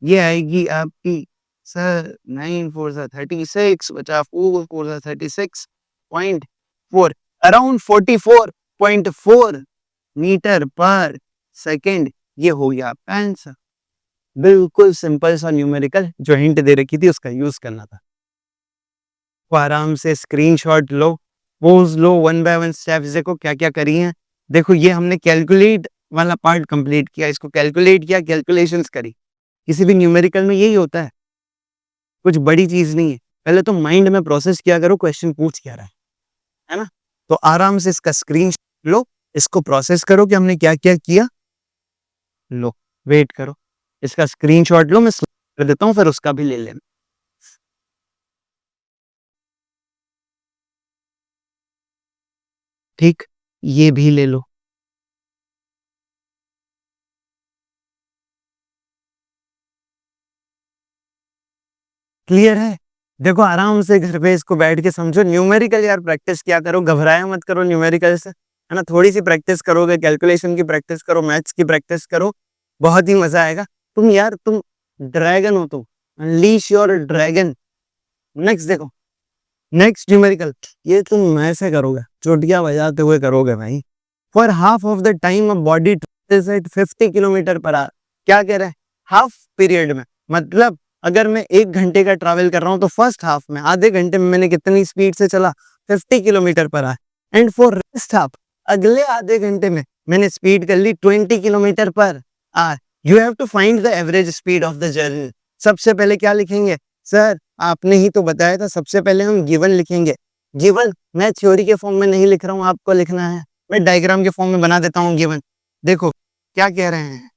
ये आएगी आपकी सर 9 4 सा 36 बचा 4 4 सा 36.4, अराउंड 44.4 मीटर पर सेकेंड। ये हो गया आपका आंसर। बिल्कुल सिंपल सा न्यूमेरिकल, जो हिंट दे रखी थी उसका यूज करना था। तो आराम से screenshot low, pose low, one by one steps देखो क्या क्या करी हैं। देखो ये हमने कैलकुलेट वाला पार्ट कंप्लीट किया, इसको कैलकुलेट किया, कैलकुलेशंस करी। किसी भी न्यूमेरिकल में यही होता है, कुछ बड़ी चीज नहीं है। पहले तो माइंड में प्रोसेस किया करो क्वेश्चन पूछ क्या रहा है ना। तो आराम से इसका स्क्रीन लो, इसको प्रोसेस करो कि हमने क्या क्या किया। लो वेट करो, इसका स्क्रीनशॉट लो, मैं कर देता हूँ, फिर उसका भी ले लेना। ठीक, ये भी ले लो। क्लियर है। देखो आराम से घर पे इसको बैठ के समझो, न्यूमेरिकल यार प्रैक्टिस किया करो, घबराया मत करो न्यूमेरिकल से, है ना। थोड़ी सी प्रैक्टिस करोगे, कैलकुलेशन की प्रैक्टिस करो, मैथ्स की प्रैक्टिस करो, बहुत ही मजा आएगा। तुम यार तुम ड्रैगन हो, तुम अनलीश योर ड्रैगन। नेक्स्ट देखो, नेक्स्ट न्यूमेरिकल, ये तुम ऐसे करोगे, चोटियां बजाते हुए करोगे भाई। For half of the time a body travels eight 50 kilometre per our. क्या कह रहे हैं, हाफ पीरियड में, मतलब अगर मैं 1 घंटे का ट्रैवल कर रहा हूं तो फर्स्ट हाफ में, आधे घंटे में मैंने कितनी स्पीड से चला 50 kilometre per hour. And for rest half, अगले आधे घंटे में मैंने स्पीड कर ली 20 kilometre per hour. You have to find the average speed of the journey. सबसे पहले क्या लिखेंगे सर, आपने ही तो बताया था, सबसे पहले हम गिवन लिखेंगे। गिवन मैं थ्योरी के फॉर्म में नहीं लिख रहा हूं, आपको लिखना है, मैं डायग्राम के फॉर्म में बना देता हूं गिवन। देखो क्या कह रहे हैं,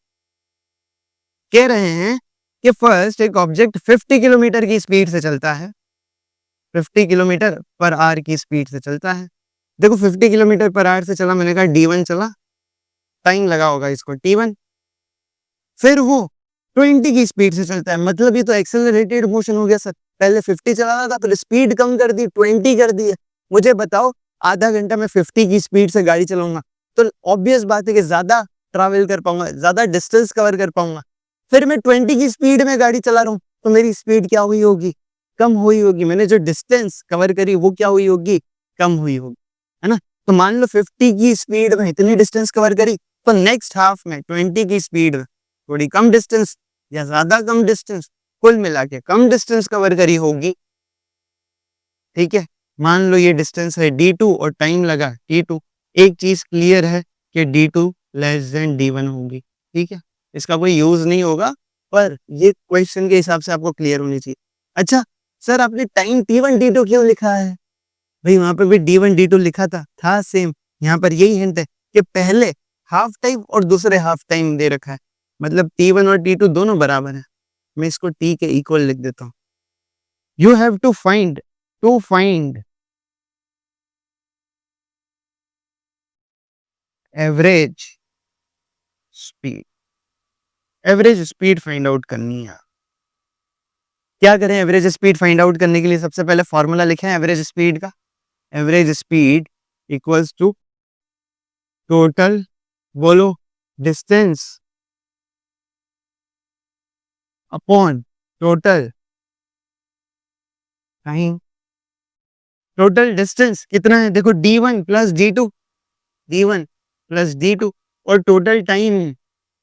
कह रहे हैं कि फर्स्ट एक ऑब्जेक्ट 50 किलोमीटर की स्पीड से चलता है, 50 किलोमीटर पर आवर की स्पीड से चलता है। देखो 50 किलोमीटर पर आवर से चला, मैंने कहा d1 चला, टाइम लगा होगा इसको t1। फिर वो 20 की स्पीड से चलता है, मतलब ये तो एक्सेलरेटेड मोशन हो गया सर। पहले 50 चला रहा था, फिर स्पीड कम कर दी, 20 कर दी है। मुझे बताओ आधा घंटा में 50 की स्पीड से गाड़ी चलाऊंगा तो ऑब्वियस बात है कि ज्यादा ट्रैवल कर पाऊंगा, ज्यादा डिस्टेंस कवर कर पाऊंगा। फिर मैं 20 की स्पीड में गाड़ी चला रहा हूँ तो मेरी स्पीड क्या हुई होगी, कम हुई होगी। मैंने जो डिस्टेंस कवर करी वो क्या हुई होगी, कम हुई होगी, है ना। तो मान लो 50 की स्पीड में इतनी डिस्टेंस कवर करी, तो नेक्स्ट हाफ में 20 की स्पीड में थोड़ी कम डिस्टेंस या ज्यादा कम डिस्टेंस, कुल मिला के कम डिस्टेंस कवर करी होगी। ठीक है, मान लो ये डिस्टेंस है d2 और टाइम लगा t2। एक चीज क्लियर है कि d2 लेस देन d1 होगी। ठीक है, इसका कोई यूज नहीं होगा, पर ये क्वेश्चन के हिसाब से आपको क्लियर होनी चाहिए। अच्छा सर, आपने टाइम t1 d2 क्यों लिखा है, भाई वहां पे भी d1 d2 लिखा था सेम। यहाँ पर यही हिंट है कि पहले हाफ टाइम और दूसरे हाफ टाइम दे रखा है, मतलब t1 और t2 दोनों बराबर है। मैं इसको t के इक्वल लिख देता हूँ। You have to find average speed, average speed find out करनी है। क्या करें एवरेज स्पीड फाइंड आउट करने के लिए? सबसे पहले फॉर्मूला लिखें एवरेज स्पीड का। Average speed equals to total, बोलो, distance upon total time. Total distance कितना है? देखो d1 plus d2, d1 plus d2, और total time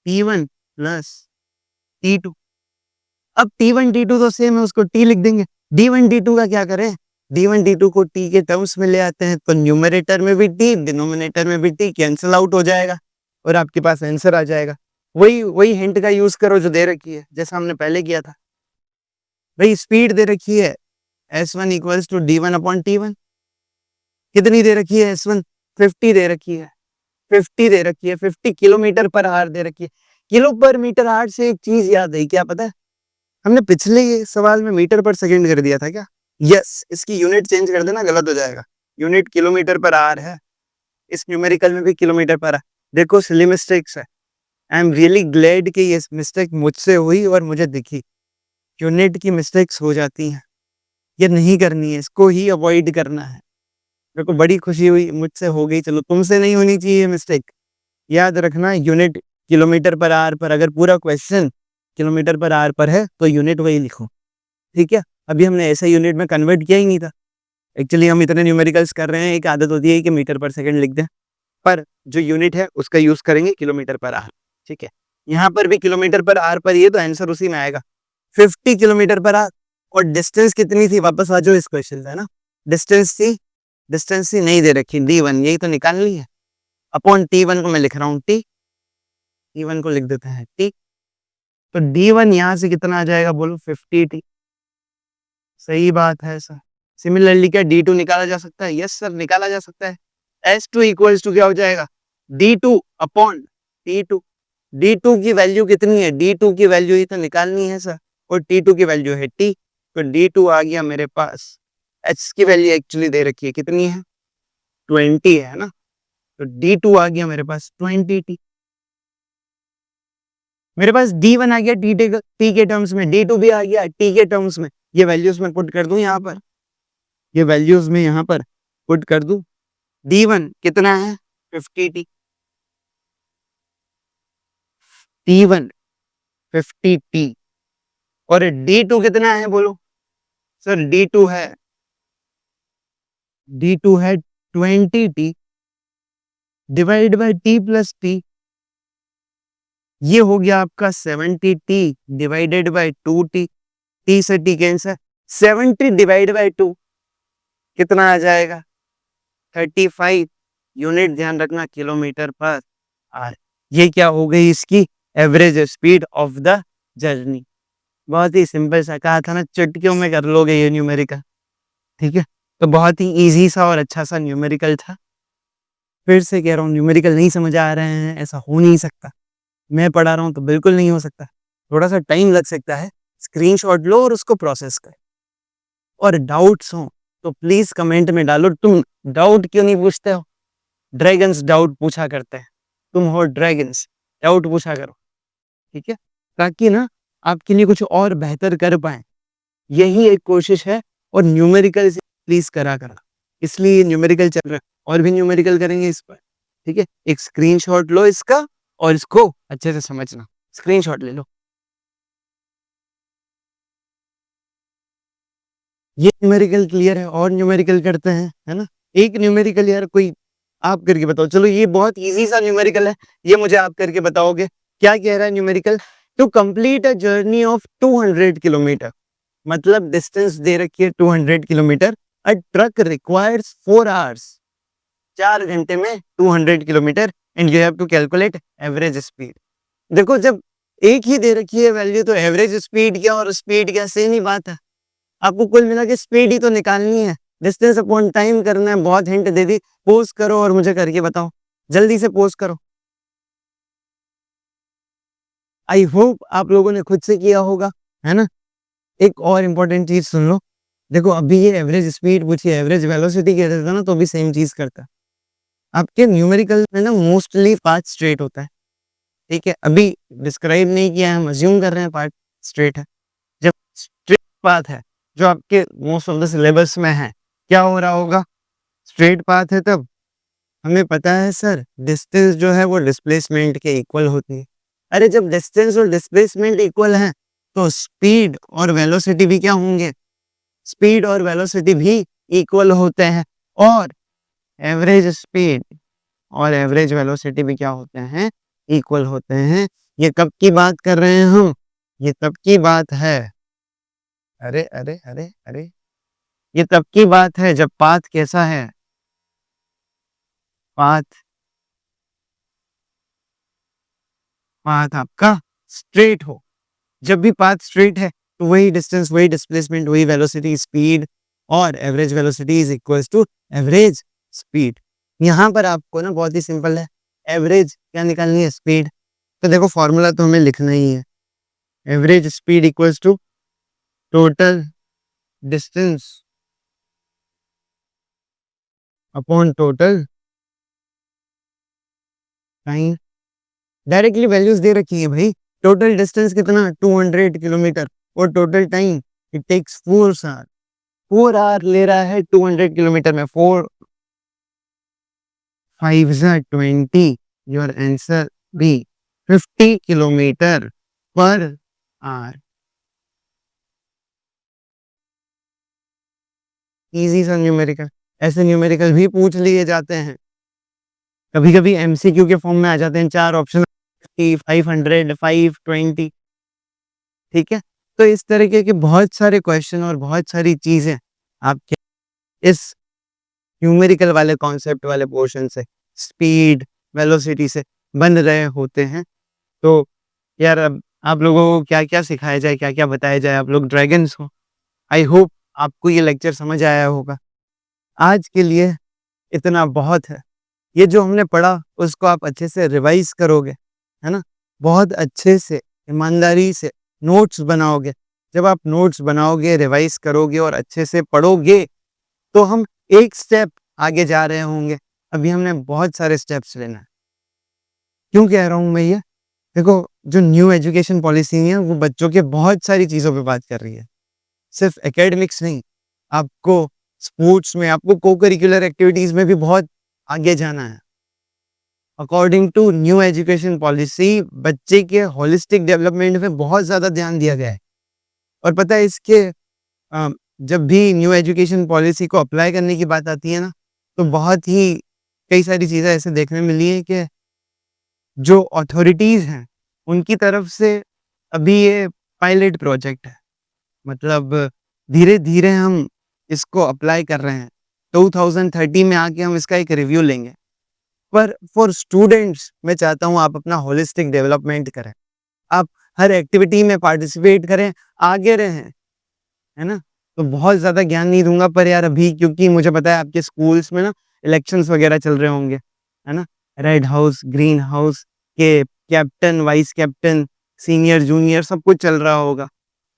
t1 plus t2। अब t1 t2 तो सेम है, उसको t लिख देंगे। d1 d2 का क्या करें? d1 d2 को t के टर्म्स में ले आते हैं, तो न्यूमरेटर में भी t, डिनोमिनेटर में भी t, कैंसिल आउट हो जाएगा और आपके पास आंसर आ जाएगा। वही वही हिंट का यूज करो जो दे रखी है, जैसा हमने पहले किया था। भाई स्पीड दे रखी है s1 equals to d1 upon t1। कितनी दे रखी है? s1 50 दे रखी है, 50 दे रखी है, 50 किलोमीटर पर आवर दे रखी है। किलो पर मीटर आवर से एक चीज याद है, क्या पता है? हमने पिछले सवाल में मीटर पर सेकंड कर दिया था क्या? यस, इसकी यूनिट चेंज कर देना, गलत हो जाएगा। यूनिट किलोमीटर पर आवर है, इस न्यूमेरिकल में भी किलोमीटर पर है। देखो सिली मिस्टेक्स है। आई एम रियली ग्लैड कि ये मिस्टेक मुझसे हुई और मुझे दिखी। यूनिट की मिस्टेक्स हो जाती हैं, ये नहीं करनी है, इसको ही अवॉइड करना है। मेरे को बड़ी खुशी हुई, मुझसे हो गई, चलो तुमसे नहीं होनी चाहिए मिस्टेक। याद रखना यूनिट किलोमीटर पर आवर पर, अगर पूरा क्वेश्चन किलोमीटर पर आवर पर है तो यूनिट वही लिखो, ठीक है? अभी हमने ऐसा यूनिट में कन्वर्ट किया ही नहीं था। एक्चुअली हम इतने न्यूमेरिकल्स कर रहे हैं, एक आदत होती है कि मीटर पर सेकंड लिख दें, पर जो यूनिट है उसका यूज करेंगे किलोमीटर पर आवर, ठीक है? यहाँ पर भी किलोमीटर पर आवर पर ही है, तो आंसर उसी में आएगा 50 किलोमीटर पर आवर। और डिस्टेंस कितनी थी? वापस आ जाओ इस क्वेश्चन से, है ना? डिस्टेंस थी नहीं दे रखी, d1, यही तो निकालनी है। अपॉन t1 को मैं लिख रहा हूँ t1 को लिख देते हैं t। तो d1 यहाँ से कितना आ जाएगा बोलो? 50t। सही बात है सर। सिमिलरली क्या d2 निकाला जा सकता है? यस सर, निकाला जा सकता है। s2 इक्वल्स टू क्या हो जाएगा? d2 upon t2। d2 की वैल्यू कितनी है? d2 की वैल्यू ही तो निकालनी है सर, और t2 की वैल्यू है t। तो d2 आ गया मेरे पास। h की वैल्यू एक्चुअली दे रखी है, कितनी है? 20 है ना? तो d2 आ गया मेरे पास 20t। मेरे पास d1 आ गया t के टर्म्स में, d2 भी आ गया t के टर्म्स में। ये वैल्यूज में पुट कर दूं यहाँ पर, ये वैल्यूज में यहाँ पर पुट कर दूं। d1 कितना है? 50t, t1 50t, और d2 कितना है बोलो? सर d2 है 20t divide by t plus t। ये हो गया आपका 70t divided by 2t। t से t कैंसर, 70 डिवाइड बाय 2 कितना आ जाएगा? 35। यूनिट ध्यान रखना किलोमीटर पर आवर। ये क्या हो गई? इसकी average speed of the journey. बहुत ही सिंपल सा, कहा था ना चुटकियों में कर लोगे ये न्यूमेरिकल, ठीक है? तो बहुत ही इजी सा और अच्छा सा न्यूमेरिकल था। फिर से कह रहा हूँ, न्यूमेरिकल नहीं समझ आ रहे हैं ऐसा हो नहीं सकता। मैं पढ़ा रहा हूँ तो बिल्कुल नहीं हो सकता, थोड़ा सा टाइम लग सकता है। स्क्रीनशॉट लो और उसको प्रोसेस कर। और डाउट्स हो तो प्लीज कमेंट में डालो। तुम डाउट क्यों नहीं पूछते हो? ड्रैगन्स डाउट पूछा करते हैं, तुम हो ड्रैगन्स, डाउट पूछा करो, ठीक है? ताकि ना आपके लिए कुछ और बेहतर कर पाए, यही एक कोशिश है। और न्यूमेरिकल से प्लीज करा करा, इसलिए न्यूमेरिकल चल रहा है, और भी न्यूमेरिकल करेंगे इस पर, ठीक है? एक स्क्रीनशॉट लो इसका और इसको अच्छे से समझना। स्क्रीनशॉट ले लो। ये न्यूमेरिकल क्लियर है, और न्यूमेरिकल करते हैं, है ना? एक न्यूमेरिकल यार कोई आप करके बताओ। चलो ये बहुत इजी सा न्यूमेरिकल है, ये मुझे आप करके बताओगे। क्या कह रहा है numerical? To complete a journey of 200 kilometre, मतलब डिस्टेंस दे रखी है 200 kilometre. A truck requires 4 hours, 4 घंटे में 200 kilometre, and you have to calculate average speed. देखो जब एक ही दे रखी है वैल्यू, तो एवरेज स्पीड क्या और स्पीड क्या सेम ही बात है। आपको कुल मिला के स्पीड ही तो निकालनी है, डिस्टेंस अपॉन टाइम करना है। बहुत हिंट दे दी। पोज करो और मुझे करके बताओ, जल्दी से पोज करो। आई होप आप लोगों ने खुद से किया होगा, है ना? एक और इम्पोर्टेंट चीज सुन लो। देखो अभी ये एवरेज स्पीड पूछी, एवरेज वेलोसिटी कह देता ना तो भी सेम चीज करता। आपके न्यूमेरिकल में ना मोस्टली पाथ स्ट्रेट होता है, ठीक है। अभी डिस्क्राइब नहीं किया है, हम अज्यूम कर रहे हैं पाथ स्ट्रेट है। जब स्ट्रेट पाथ है जो आपके मोस्ट ऑफ द सिलेबस में है, क्या हो रहा होगा? स्ट्रेट पाथ है तब हमें पता है सर डिस्टेंस जो है वो डिस्प्लेसमेंट के इक्वल होती है। अरे जब डिस्टेंस और डिस्प्लेसमेंट इक्वल है तो स्पीड और वेलोसिटी भी क्या होंगे? स्पीड और वेलोसिटी भी इक्वल होते हैं, और एवरेज स्पीड और एवरेज वेलोसिटी भी क्या होते हैं? इक्वल होते हैं। ये कब की बात कर रहे हैं हम? ये तब की बात है, अरे अरे अरे अरे, ये तब की बात है जब पाथ कैसा है? पाथ पाथ आपका स्ट्रेट हो। जब भी पाथ स्ट्रेट है तो वही डिस्टेंस, वही डिस्प्लेसमेंट, वही वेलोसिटी, स्पीड और average velocity is equals to average speed. यहाँ पर आपको ना बहुत ही सिंपल है, एवरेज क्या निकालनी है? स्पीड। तो देखो फॉर्मूला तो हमें लिखना ही है, average speed equals to total distance upon total time. Directly values दे रखी है भाई। टोटल डिस्टेंस कितना? 200 किलोमीटर। और total time it takes 4 hour. 4 hour ले रहा है 200 किलोमीटर में। 4 5 20। Your answer be 50 kilometre per hour. Easy सा न्यूमेरिकल। ऐसे न्यूमेरिकल भी पूछ लिए जाते हैं, कभी कभी एमसीक्यू के फॉर्म में आ जाते हैं। 4 ऑप्शन, 500, 520, ठीक है। तो इस तरीके के बहुत सारे क्वेश्चन और बहुत सारी चीजें आपके इस न्यूमेरिकल वाले कॉन्सेप्ट वाले पोर्शन से, स्पीड वेलोसिटी से बन रहे होते हैं। तो यार अब आप लोगों को क्या क्या सिखाया जाए, क्या क्या बताया जाए, आप लोग ड्रैगन्स हो। आई होप आपको ये लेक्चर समझ आया होगा। आज के लिए इतना बहुत है। ये जो हमने पढ़ा उसको आप अच्छे से रिवाइज करोगे, है ना, बहुत अच्छे से ईमानदारी से नोट्स बनाओगे। जब आप नोट्स बनाओगे, रिवाइज करोगे और अच्छे से पढ़ोगे तो हम एक स्टेप आगे जा रहे होंगे। अभी हमने बहुत सारे स्टेप्स लेना है। क्यों कह रहा हूँ मैं ये? देखो, जो न्यू एजुकेशन पॉलिसी है वो बच्चों के बहुत सारी चीज़ों पे बात कर रही है, सिर्फ एकेडमिक्स नहीं। आपको स्पोर्ट्स में, आपको को करिकुलर एक्टिविटीज़ में भी बहुत आगे जाना है। According to new education policy बच्चे के होलिस्टिक डेवलपमेंट में बहुत ज़्यादा ध्यान दिया गया है। और पता है इसके जब भी न्यू एजुकेशन पॉलिसी को अप्लाई करने की बात आती है ना, तो बहुत ही कई सारी चीज़ें ऐसे देखने मिली है कि जो अथॉरिटीज़ हैं उनकी तरफ से अभी ये पायलट प्रोजेक्ट है। मतलब धीरे-धीरे हम इसको अप्लाई कर रहे हैं। 2030 में आके हम इसका एक रिव्यू लेंगे। पर फॉर स्टूडेंट्स मैं चाहता हूँ आप अपना होलिस्टिक डेवलपमेंट करें। आप हर एक्टिविटी में पार्टिसिपेट करें, आगे रहें, है ना? तो बहुत ज़्यादा ज्ञान नहीं दूँगा पर यार अभी क्योंकि मुझे पता है आपके स्कूल्स में ना इलेक्शंस वगैरह चल रहे होंगे, है ना? रेड हाउस, ग्रीन हाउस के captain, vice captain, senior, junior सब कुछ चल रहा होगा।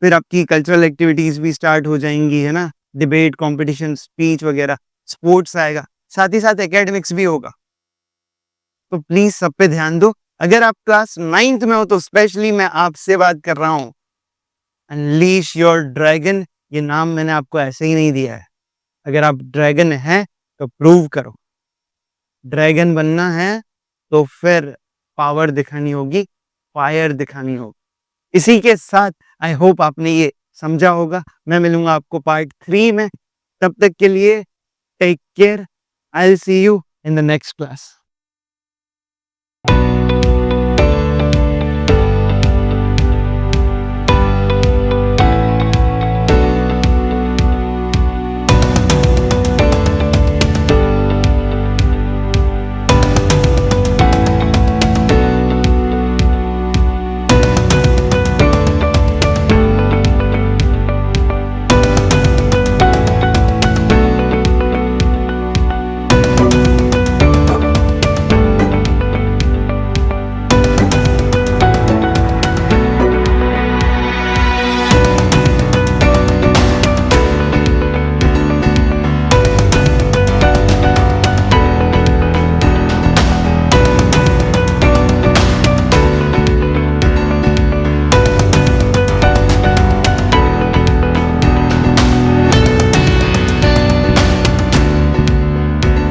फिर आपकी कल्चरल एक्टिविटीज़ भी स्टार्ट हो जाएँगी, है ना? डिबेट, कॉम्पिटिशन, स्पीच वगैरह, स्पोर्ट्स आएगा, साथ ही साथ एकेडमिक्स भी होगा। तो प्लीज़ सब पे ध्यान दो। अगर आप क्लास 9th में हो तो स्पेशली मैं आपसे बात कर रहा हूँ। अनलीश योर ड्रैगन, ये नाम मैंने आपको ऐसे ही नहीं दिया है। अगर आप ड्रैगन हैं तो प्रूव करो। ड्रैगन बनना है तो फिर पावर दिखानी होगी, फायर दिखानी होगी। इसी के साथ आई होप आपने ये समझा होगा। मैं मिलूंगा आपको पार्ट 3 में। तब तक के लिए take care. I will see you in the next class.